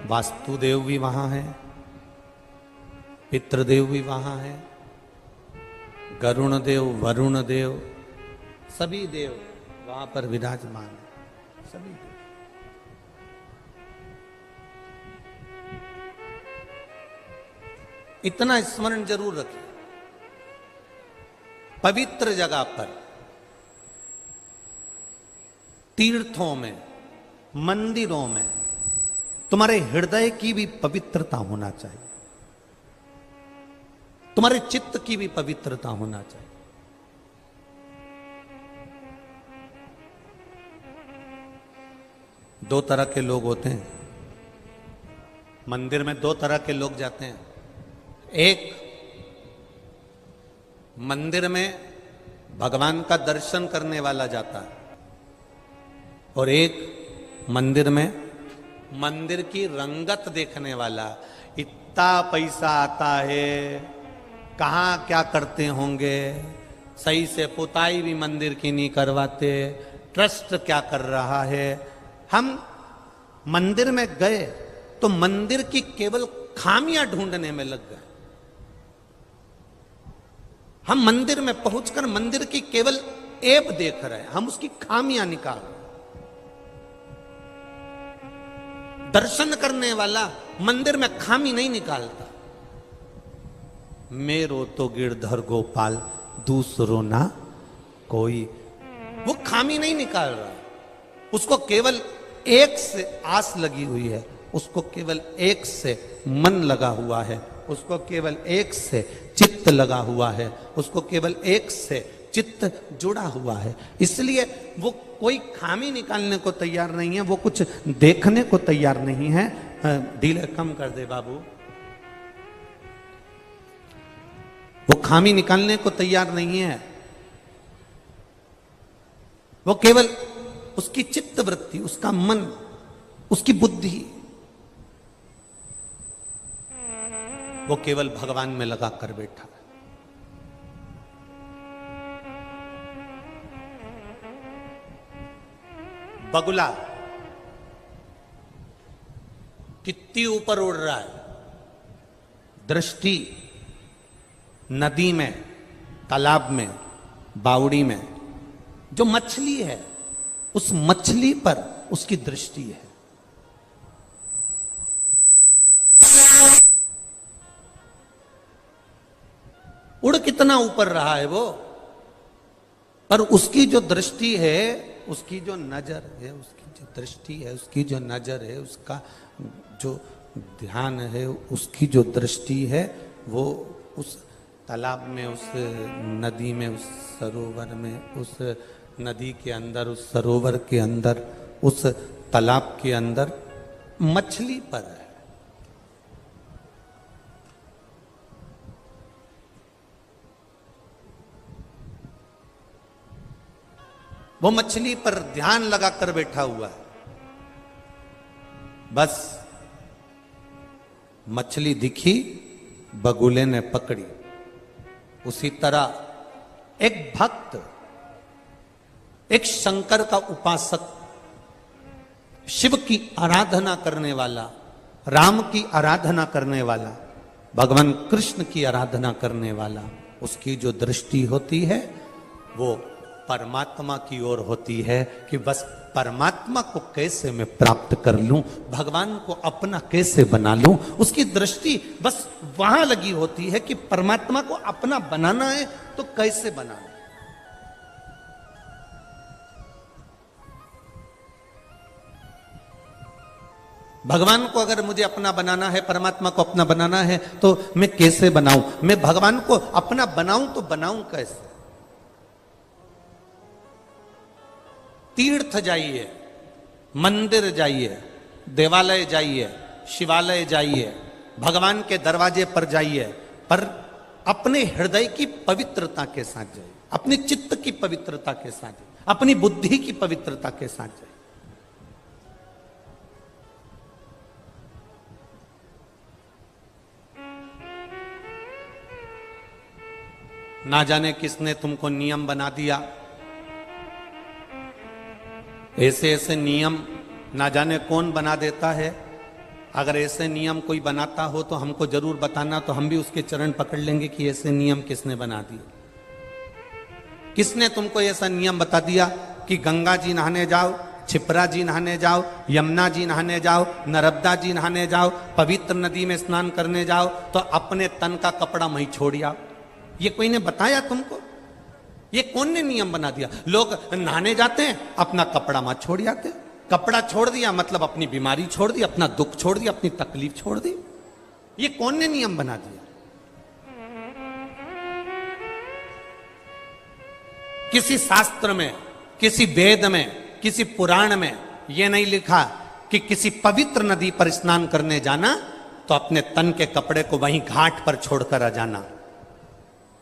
वास्तुदेव भी वहां है, पितृदेव भी वहां है, गरुण देव, वरुण देव, सभी देव वहां पर विराजमान है, सभी देव। इतना स्मरण जरूर रखिए, पवित्र जगह पर, तीर्थों में, मंदिरों में तुम्हारे हृदय की भी पवित्रता होना चाहिए, तुम्हारे चित्त की भी पवित्रता होना चाहिए। दो तरह के लोग होते हैं मंदिर में, दो तरह के लोग जाते हैं। एक, मंदिर में भगवान का दर्शन करने वाला जाता है, और एक मंदिर में मंदिर की रंगत देखने वाला। इतना पैसा आता है, कहाँ क्या करते होंगे, सही से पुताई भी मंदिर की नहीं करवाते, ट्रस्ट क्या कर रहा है। हम मंदिर में गए, तो मंदिर की केवल खामियां ढूंढने में लग गए। हम मंदिर में पहुंचकर मंदिर की केवल ऐब देख रहे हैं, हम उसकी खामियां निकाल रहे हैं। दर्शन करने वाला मंदिर में खामी नहीं निकालता। मेरो तो गिरधर गोपाल दूसरो ना कोई, वो खामी नहीं निकाल रहा, उसको केवल एक से आस लगी हुई है, उसको केवल एक से मन लगा हुआ है, उसको केवल एक से चित्त लगा हुआ है, उसको केवल एक से चित्त जुड़ा हुआ है। इसलिए वो कोई खामी निकालने को तैयार नहीं है, वो कुछ देखने को तैयार नहीं है। डीले कम कर दे बाबू। वो खामी निकालने को तैयार नहीं है, वो केवल उसकी चित्त वृत्ति, उसका मन, उसकी बुद्धि, वो केवल भगवान में लगा कर बैठा है। बगुला कितनी ऊपर उड़ रहा है, दृष्टि नदी में, तालाब में, बावड़ी में जो मछली है, उस मछली पर उसकी दृष्टि है। उड़ कितना ऊपर रहा है वो, पर उसकी जो दृष्टि है, उसकी जो नजर है, उसकी जो दृष्टि है, उसकी जो नजर है, उसका जो ध्यान है, उसकी जो दृष्टि है, वो उस तालाब में, उस नदी में, उस सरोवर में, उस नदी के अंदर, उस सरोवर के अंदर, उस तालाब के अंदर मछली पर है। वो मछली पर ध्यान लगाकर बैठा हुआ है। बस मछली दिखी, बगुले ने पकड़ी। उसी तरह एक भक्त, एक शंकर का उपासक, शिव की आराधना करने वाला, राम की आराधना करने वाला, भगवान कृष्ण की आराधना करने वाला, उसकी जो दृष्टि होती है वो परमात्मा की ओर होती है कि बस परमात्मा को कैसे मैं प्राप्त कर लूं, भगवान को अपना कैसे बना लूं। उसकी दृष्टि बस वहां लगी होती है कि परमात्मा को अपना बनाना है तो कैसे बनाना। भगवान को अगर मुझे अपना बनाना है, परमात्मा को अपना बनाना है, तो मैं कैसे बनाऊं? मैं भगवान को अपना बनाऊं तो बनाऊं कैसे? तीर्थ जाइए, मंदिर जाइए, देवालय जाइए, शिवालय जाइए, भगवान के दरवाजे पर जाइए, पर अपने हृदय की पवित्रता के साथ जाइए, अपने चित्त की पवित्रता के साथ जाइए, अपनी बुद्धि की पवित्रता के साथ जाइए। ना जाने किसने तुमको नियम बना दिया, ऐसे ऐसे नियम ना जाने कौन बना देता है। अगर ऐसे नियम कोई बनाता हो तो हमको जरूर बताना, तो हम भी उसके चरण पकड़ लेंगे कि ऐसे नियम किसने बना दिए। किसने तुमको ऐसा नियम बता दिया कि गंगा जी नहाने जाओ, छिपरा जी नहाने जाओ, यमुना जी नहाने जाओ, नर्मदा जी नहाने जाओ, पवित्र नदी में स्नान करने जाओ तो अपने तन का कपड़ा वहीं छोड़ आओ? ये कोई ने बताया तुमको? ये कौन ने नियम बना दिया? लोग नहाने जाते हैं, अपना कपड़ा मत छोड़ आते। कपड़ा छोड़ दिया मतलब अपनी बीमारी छोड़ दी, अपना दुख छोड़ दिया, अपनी तकलीफ छोड़ दी। ये कौन ने नियम बना दिया? किसी शास्त्र में, किसी वेद में, किसी पुराण में यह नहीं लिखा कि किसी पवित्र नदी पर स्नान करने जाना तो अपने तन के कपड़े को वहीं घाट पर छोड़कर आ जाना।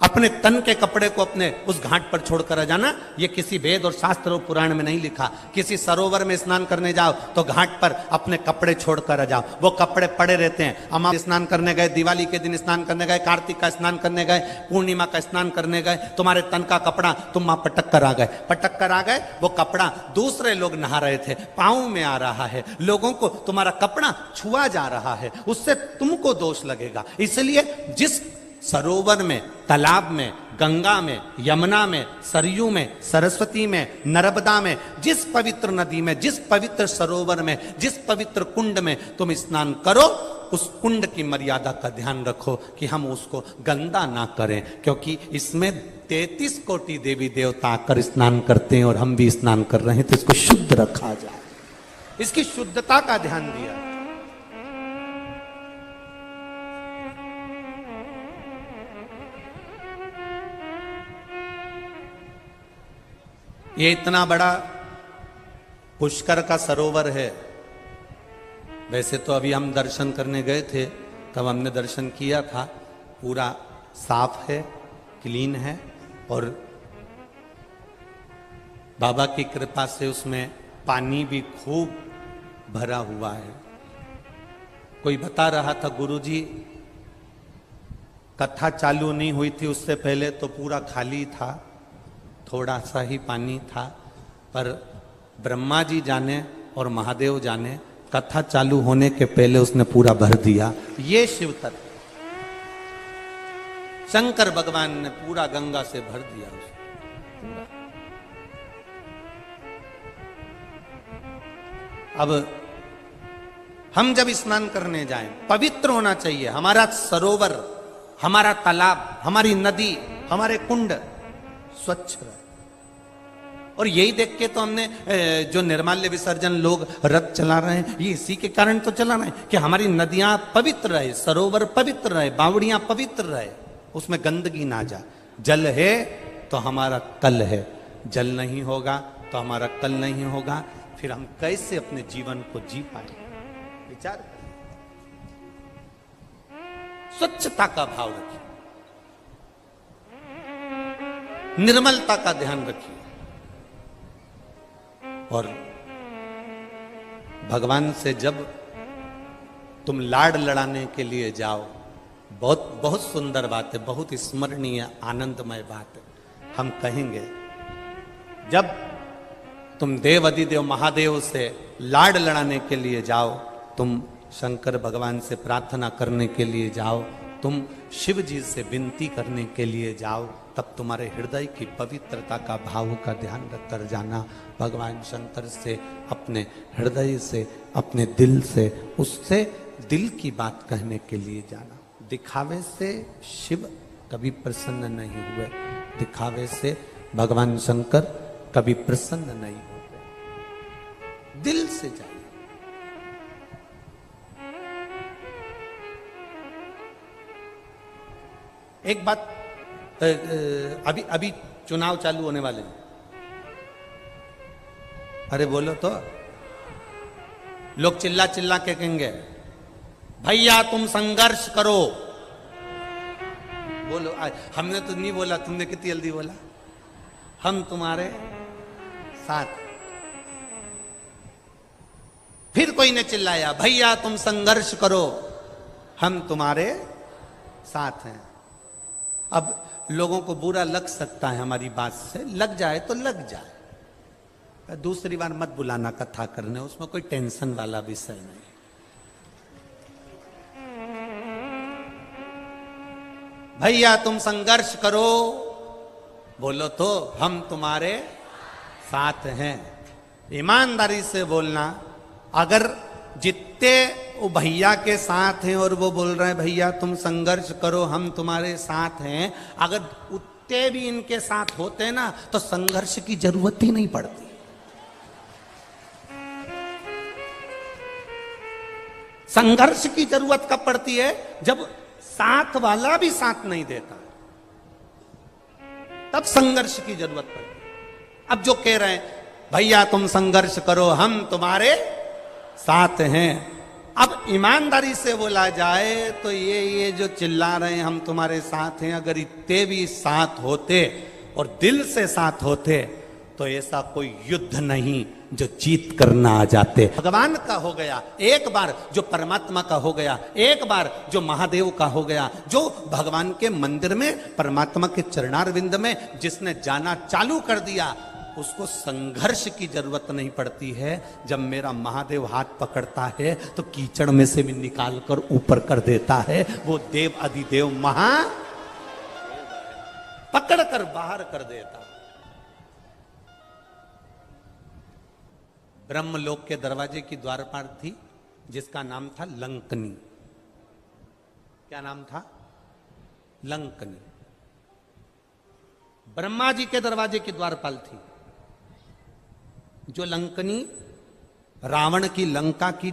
अपने तन के कपड़े को अपने उस घाट पर छोड़कर आ जाना, ये किसी वेद और शास्त्र और पुराण में नहीं लिखा। किसी सरोवर में स्नान करने जाओ तो घाट पर अपने कपड़े छोड़कर आ जाओ। वो कपड़े पड़े रहते हैं। अमावस्या स्नान करने गए, दिवाली के दिन स्नान करने गए, कार्तिक का स्नान करने गए, पूर्णिमा का स्नान करने गए, तुम्हारे तन का कपड़ा तुम वहां पटक कर आ गए। वो कपड़ा दूसरे लोग नहा रहे थे, पाँव में आ रहा है, लोगों को तुम्हारा कपड़ा छुआ जा रहा है, उससे तुमको दोष लगेगा। इसलिए जिस सरोवर में, तालाब में, गंगा में, यमुना में, सरयू में, सरस्वती में, नर्मदा में, जिस पवित्र नदी में, जिस पवित्र सरोवर में, जिस पवित्र कुंड में तुम स्नान करो, उस कुंड की मर्यादा का ध्यान रखो कि हम उसको गंदा ना करें, क्योंकि इसमें 33 कोटि देवी देवता आकर स्नान करते हैं और हम भी स्नान कर रहे हैं, तो इसको शुद्ध रखा जाए। इसकी शुद्धता का ध्यान दिया। ये इतना बड़ा पुष्कर का सरोवर है। वैसे तो अभी हम दर्शन करने गए थे, तब हमने दर्शन किया था, पूरा साफ है, क्लीन है, और बाबा की कृपा से उसमें पानी भी खूब भरा हुआ है। कोई बता रहा था, गुरुजी कथा चालू नहीं हुई थी उससे पहले तो पूरा खाली था, थोड़ा सा ही पानी था, पर ब्रह्मा जी जाने और महादेव जाने, कथा चालू होने के पहले उसने पूरा भर दिया। ये शिव तत्व, शंकर भगवान ने पूरा गंगा से भर दिया उसको। अब हम जब स्नान करने जाएं, पवित्र होना चाहिए हमारा सरोवर, हमारा तालाब, हमारी नदी, हमारे कुंड स्वच्छ रहे। और यही देख के तो हमने जो निर्माल्य विसर्जन लोग रथ चला रहे हैं, ये इसी के कारण तो चला रहे हैं कि हमारी नदियां पवित्र रहे, सरोवर पवित्र रहे, बावड़ियां पवित्र रहे, उसमें गंदगी ना जाए। जल है तो हमारा कल है, जल नहीं होगा तो हमारा कल नहीं होगा, फिर हम कैसे अपने जीवन को जी पाए? विचार करें। स्वच्छता का भाव रखिए, निर्मलता का ध्यान रखिए, और भगवान से जब तुम लाड लड़ाने के लिए जाओ, बहुत बहुत सुंदर बात है, बहुत स्मरणीय आनंदमय बात है। हम कहेंगे जब तुम देव अधिदेव महादेव से लाड लड़ाने के लिए जाओ, तुम शंकर भगवान से प्रार्थना करने के लिए जाओ, तुम शिव जी से विनती करने के लिए जाओ, तब तुम्हारे हृदय की पवित्रता का भाव का ध्यान रख कर जाना। भगवान शंकर से, अपने हृदय से, अपने दिल से, उससे दिल की बात कहने के लिए जाना। दिखावे से शिव कभी प्रसन्न नहीं हुए, दिखावे से भगवान शंकर कभी प्रसन्न नहीं होते। दिल से जाइए। एक बात, अभी चुनाव चालू होने वाले हैं, अरे बोलो तो, लोग चिल्ला चिल्ला के कहेंगे भैया तुम संघर्ष करो। बोलो, हमने तो नहीं बोला, तुमने कितनी जल्दी बोला, हम तुम्हारे साथ। फिर कोई ने चिल्लाया भैया तुम संघर्ष करो, हम तुम्हारे साथ हैं। अब लोगों को बुरा लग सकता है हमारी बात से, लग जाए तो लग जाए, दूसरी बार मत बुलाना कथा करने, उसमें कोई टेंशन वाला विषय नहीं। भैया तुम संघर्ष करो, बोलो तो हम तुम्हारे साथ हैं। ईमानदारी से बोलना। अगर जितने वो भैया के साथ हैं और वो बोल रहे हैं भैया तुम संघर्ष करो हम तुम्हारे साथ हैं, अगर उतने भी इनके साथ होते ना तो संघर्ष की जरूरत ही नहीं पड़ती। संघर्ष की जरूरत कब पड़ती है? जब साथ वाला भी साथ नहीं देता, तब संघर्ष की जरूरत पड़ती है। अब जो कह रहे हैं भैया तुम संघर्ष करो हम तुम्हारे साथ हैं, अब ईमानदारी से बोला जाए तो ये जो चिल्ला रहे हैं हम तुम्हारे साथ हैं, अगर इतने भी साथ होते और दिल से साथ होते तो ऐसा कोई युद्ध नहीं जो जीत कर ना आ जाते। भगवान का हो गया एक बार, जो परमात्मा का हो गया एक बार, जो महादेव का हो गया, जो भगवान के मंदिर में परमात्मा के चरणारविंद में जिसने जाना चालू कर दिया, उसको संघर्ष की जरूरत नहीं पड़ती है। जब मेरा महादेव हाथ पकड़ता है तो कीचड़ में से भी निकाल कर ऊपर कर देता है। वो देव अधिदेव महा पकड़ कर बाहर कर देता। ब्रह्मलोक के दरवाजे की द्वारपाल थी जिसका नाम था लंकनी। क्या नाम था? लंकनी। ब्रह्मा जी के दरवाजे की द्वारपाल थी। जो लंकनी रावण की लंका की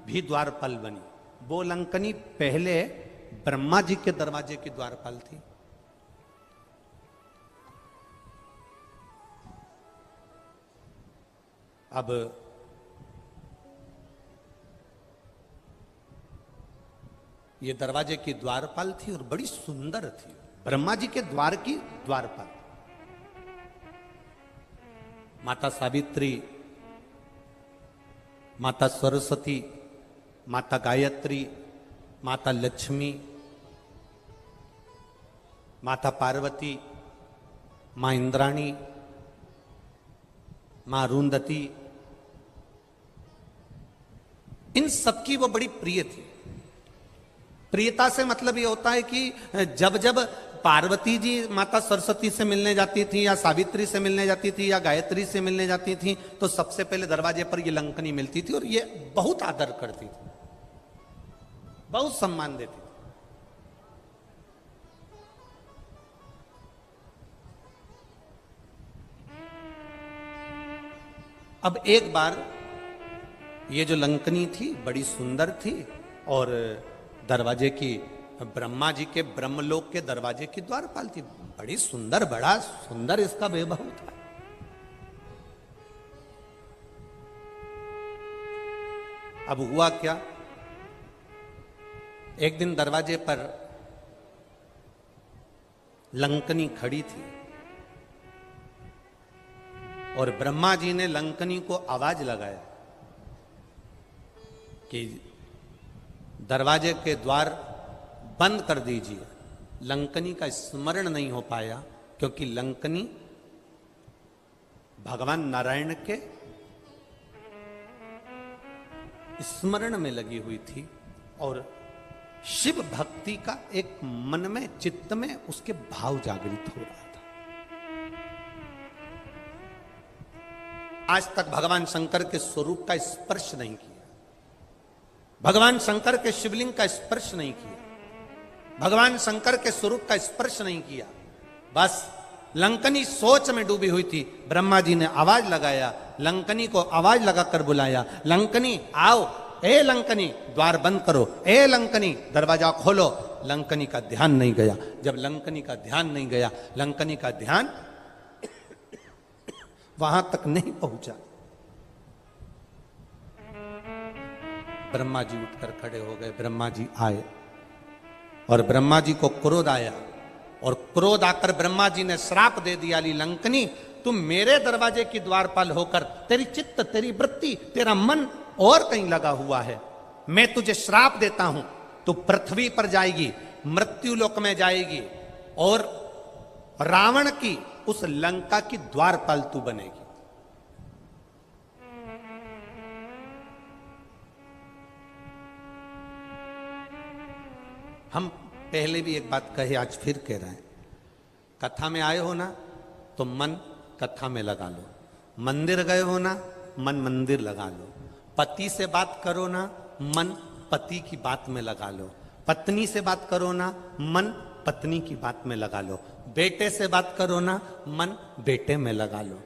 भी द्वारपाल बनी, वो लंकनी पहले ब्रह्मा जी के दरवाजे की द्वारपाल थी। अब ये दरवाजे की द्वारपाल थी और बड़ी सुंदर थी। ब्रह्मा जी के द्वार की द्वारपाल माता सावित्री, माता सरस्वती, माता गायत्री, माता लक्ष्मी, माता पार्वती, मां इंद्राणी, मां अरुंधति, इन सबकी वो बड़ी प्रिय थी। प्रियता से मतलब ये होता है कि जब जब पार्वती जी माता सरस्वती से मिलने जाती थी या सावित्री से मिलने जाती थी या गायत्री से मिलने जाती थी तो सबसे पहले दरवाजे पर ये लंकनी मिलती थी और ये बहुत आदर करती थी, बहुत सम्मान देती थी। अब एक बार ये जो लंकनी थी बड़ी सुंदर थी और दरवाजे की, ब्रह्मा जी के ब्रह्मलोक के दरवाजे की द्वारपाल थी। बड़ी सुंदर, बड़ा सुंदर इसका वैभव था। अब हुआ क्या, एक दिन दरवाजे पर लंकनी खड़ी थी और ब्रह्मा जी ने लंकनी को आवाज लगाया कि दरवाजे के द्वार बंद कर दीजिए। लंकनी का स्मरण नहीं हो पाया क्योंकि लंकनी भगवान नारायण के स्मरण में लगी हुई थी और शिव भक्ति का एक मन में, चित्त में उसके भाव जागृत हो रहा था। आज तक भगवान शंकर के स्वरूप का स्पर्श नहीं किया, भगवान शंकर के शिवलिंग का स्पर्श नहीं किया, भगवान शंकर के स्वरूप का स्पर्श नहीं किया। बस लंकनी सोच में डूबी हुई थी। ब्रह्मा जी ने आवाज लगाया, लंकनी को आवाज लगाकर बुलाया, लंकनी आओ, ए लंकनी द्वार बंद करो, ए लंकनी दरवाजा खोलो। लंकनी का ध्यान नहीं गया। जब लंकनी का ध्यान नहीं गया, लंकनी का ध्यान वहां तक नहीं पहुंचा। ब्रह्मा जी उठकर खड़े हो गए। ब्रह्मा जी आए और ब्रह्मा जी को क्रोध आया और क्रोध आकर ब्रह्मा जी ने श्राप दे दिया, ली लंकनी तुम मेरे दरवाजे की द्वारपाल होकर तेरी चित्त, तेरी वृत्ति, तेरा मन और कहीं लगा हुआ है। मैं तुझे श्राप देता हूं, तू पृथ्वी पर जाएगी, मृत्यु लोक में जाएगी और रावण की उस लंका की द्वारपाल तू बनेगी। हम पहले भी एक बात कहे, आज फिर कह रहे हैं, कथा में आए हो ना तो मन कथा में लगा लो, मंदिर गए हो ना मन मंदिर लगा लो, पति से बात करो ना मन पति की बात में लगा लो, पत्नी से बात करो ना मन पत्नी की बात में लगा लो, बेटे से बात करो ना मन बेटे में लगा लो,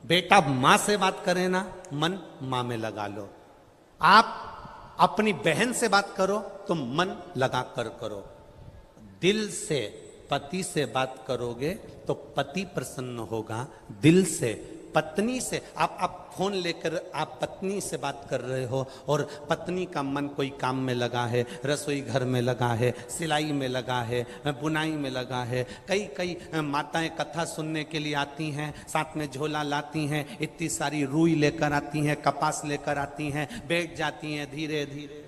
बेटा माँ से बात करे ना मन माँ में लगा लो, आप अपनी बहन से बात करो तो मन लगा कर करो। दिल से पति से बात करोगे तो पति प्रसन्न होगा, दिल से पत्नी से आप फोन लेकर आप पत्नी से बात कर रहे हो और पत्नी का मन कोई काम में लगा है, रसोई घर में लगा है, सिलाई में लगा है, बुनाई में लगा है। कई कई माताएं कथा सुनने के लिए आती हैं, साथ में झोला लाती हैं, इतनी सारी रुई लेकर आती हैं, कपास लेकर आती हैं, बैठ जाती हैं धीरे धीरे।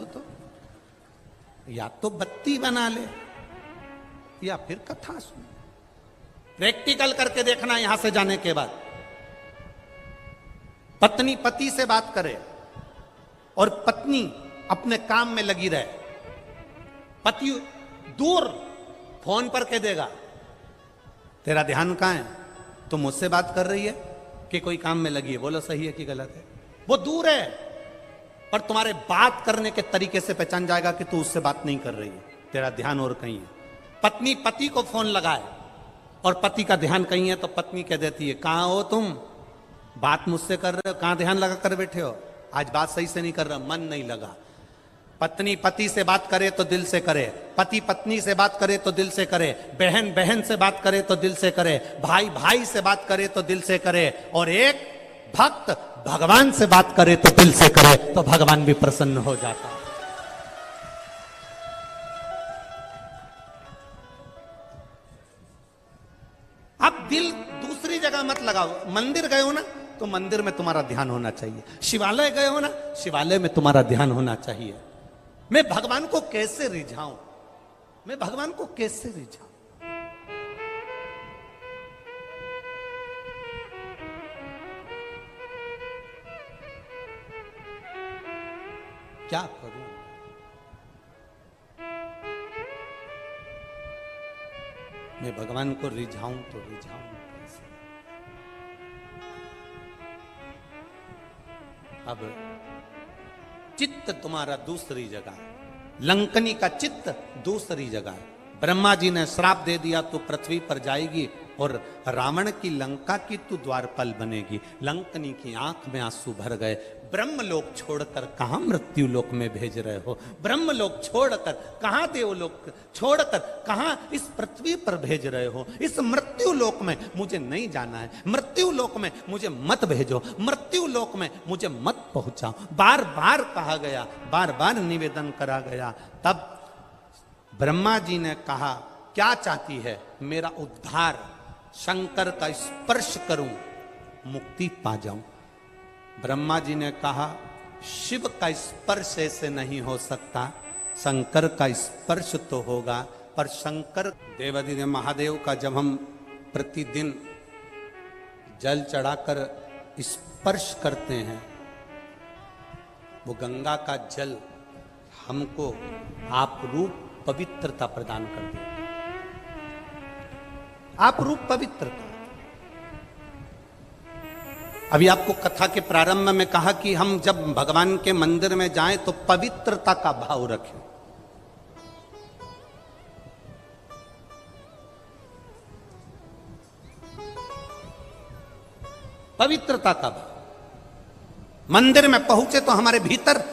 तो या तो बत्ती बना ले या फिर कथा सुन। प्रैक्टिकल करके देखना यहां से जाने के बाद। पत्नी पति से बात करे और पत्नी अपने काम में लगी रहे, पति दूर फोन पर कह देगा तेरा ध्यान कहां है, तुम मुझसे बात कर रही है कि कोई काम में लगी है, बोलो सही है कि गलत है। वो दूर है और तुम्हारे बात करने के तरीके से पहचान जाएगा कि तू उससे बात नहीं कर रही है, तेरा ध्यान और कहीं है। पत्नी पति को फोन लगाए और पति का ध्यान कहीं है तो पत्नी कह देती है कहां हो तुम, बात मुझसे कर रहे हो, कहां ध्यान लगा कर बैठे हो, आज बात सही से नहीं कर रहा, मन नहीं लगा। पत्नी पति से बात करे तो दिल से करे, पति पत्नी से बात करे तो दिल से करे, बहन बहन से बात करे तो दिल से करे, भाई भाई से बात करे तो दिल से करे, और एक भक्त भगवान से बात करे तो दिल से करे तो भगवान भी प्रसन्न हो जाता है। अब दिल दूसरी जगह मत लगाओ। मंदिर गए हो ना तो मंदिर में तुम्हारा ध्यान होना चाहिए, शिवालय गए हो ना शिवालय में तुम्हारा ध्यान होना चाहिए। मैं भगवान को कैसे रिझाऊं, मैं भगवान को कैसे रिझाऊं, क्या करूं। मैं भगवान को रिझाऊं तो रिझाऊं कैसे। अब चित्त तुम्हारा दूसरी जगह, लंकनी का चित्त दूसरी जगह। ब्रह्मा जी ने श्राप दे दिया तो पृथ्वी पर जाएगी और रावण की लंका की तू द्वारपाल बनेगी। लंकनी की आंख में आंसू भर गए। ब्रह्मलोक छोड़कर कहां मृत्यु लोक में भेज रहे हो, ब्रह्मलोक छोड़कर कहां देवलोक छोड़कर कहां इस पृथ्वी पर भेज रहे हो। इस मृत्यु लोक में मुझे नहीं जाना है, मृत्यु लोक में मुझे मत भेजो, मृत्यु लोक में मुझे मत पहुंचाओ। बार बार कहा गया, बार बार निवेदन करा गया। तब ब्रह्मा जी ने कहा क्या चाहती है, मेरा उद्धार, शंकर का स्पर्श करूं, मुक्ति पा जाऊं। ब्रह्मा जी ने कहा शिव का स्पर्श ऐसे नहीं हो सकता, शंकर का स्पर्श तो होगा। पर शंकर देवाधिदेव महादेव का जब हम प्रतिदिन जल चढ़ाकर स्पर्श करते हैं, वो गंगा का जल हमको आप रूप पवित्रता प्रदान कर देगा, आप रूप पवित्रता। अभी आपको कथा के प्रारंभ में कहा कि हम जब भगवान के मंदिर में जाएं तो पवित्रता का भाव रखें। पवित्रता का भाव। मंदिर में पहुंचे तो हमारे भीतर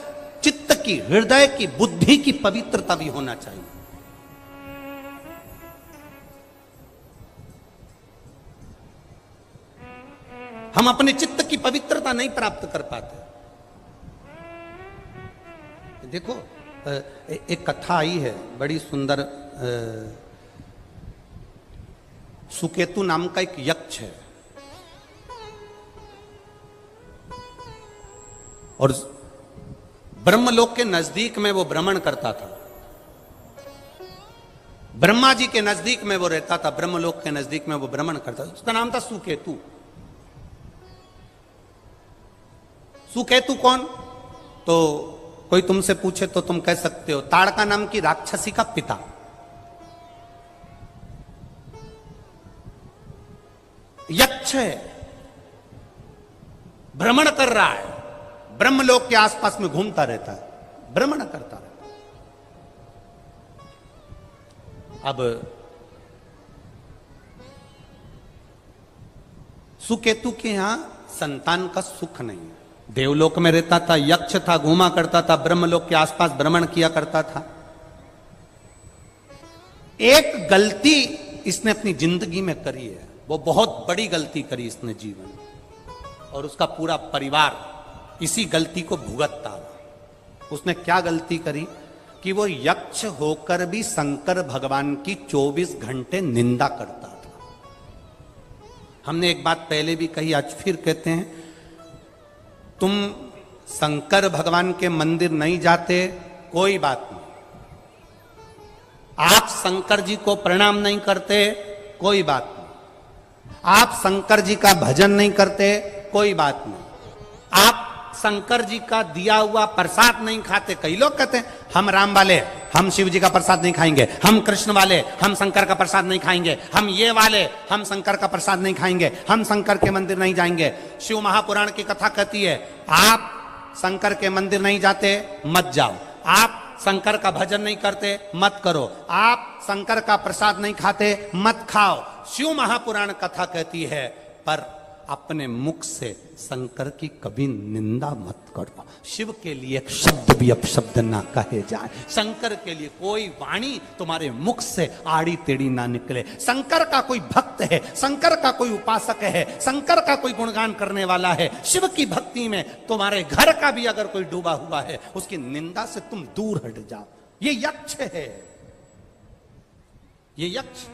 चित्त की, हृदय की, बुद्धि की पवित्रता भी होना चाहिए। हम अपने चित्त की पवित्रता नहीं प्राप्त कर पाते। देखो एक कथा आई है बड़ी सुंदर। सुकेतु नाम का एक यक्ष है और ब्रह्मलोक के नजदीक में वो भ्रमण करता था। ब्रह्मा जी के नजदीक में वो रहता था, ब्रह्मलोक के नजदीक में वो भ्रमण करता था। उसका नाम था सुकेतु। सुकेतु कौन? तो कोई तुमसे पूछे तो तुम कह सकते हो ताड़का नाम की राक्षसी का पिता। यक्ष है, भ्रमण कर रहा है, ब्रह्मलोक के आसपास में घूमता रहता है, भ्रमण करता रहता। अब सुकेतु के यहां संतान का सुख नहीं है। देवलोक में रहता था, यक्ष था, घूमा करता था, ब्रह्मलोक के आसपास भ्रमण किया करता था। एक गलती इसने अपनी जिंदगी में करी है, वो बहुत बड़ी गलती करी इसने जीवन में, और उसका पूरा परिवार इसी गलती को भुगतता रहा। उसने क्या गलती करी कि वो यक्ष होकर भी शंकर भगवान की 24 घंटे निंदा करता था। हमने एक बात पहले भी कही, आज फिर कहते हैं, तुम शंकर भगवान के मंदिर नहीं जाते, कोई बात नहीं। आप शंकर जी को प्रणाम नहीं करते, कोई बात नहीं। आप शंकर जी का भजन नहीं करते, कोई बात नहीं। आप शंकर जी का दिया हुआ प्रसाद नहीं खाते। कई लोग कहते हैं हम राम वाले, हम शिव जी का प्रसाद नहीं खाएंगे, हम कृष्ण वाले, हम शंकर का प्रसाद नहीं खाएंगे, हम ये वाले, हम शंकर का प्रसाद नहीं खाएंगे, हम शंकर के मंदिर नहीं जाएंगे। शिव महापुराण की कथा कहती है, आप शंकर के मंदिर नहीं जाते, मत जाओ। आप शंकर का भजन नहीं करते, मत करो। आप शंकर का प्रसाद नहीं खाते, मत खाओ। शिव महापुराण कथा कहती है, पर अपने मुख से शंकर की कभी निंदा मत करो। शिव के लिए एक शब्द भी अपशब्द ना कहे जाए। शंकर के लिए कोई वाणी तुम्हारे मुख से आड़ी टेढ़ी ना निकले। शंकर का कोई भक्त है, शंकर का कोई उपासक है, शंकर का कोई गुणगान करने वाला है, शिव की भक्ति में तुम्हारे घर का भी अगर कोई डूबा हुआ है, उसकी निंदा से तुम दूर हट जाओ। ये यक्ष है, ये यक्ष।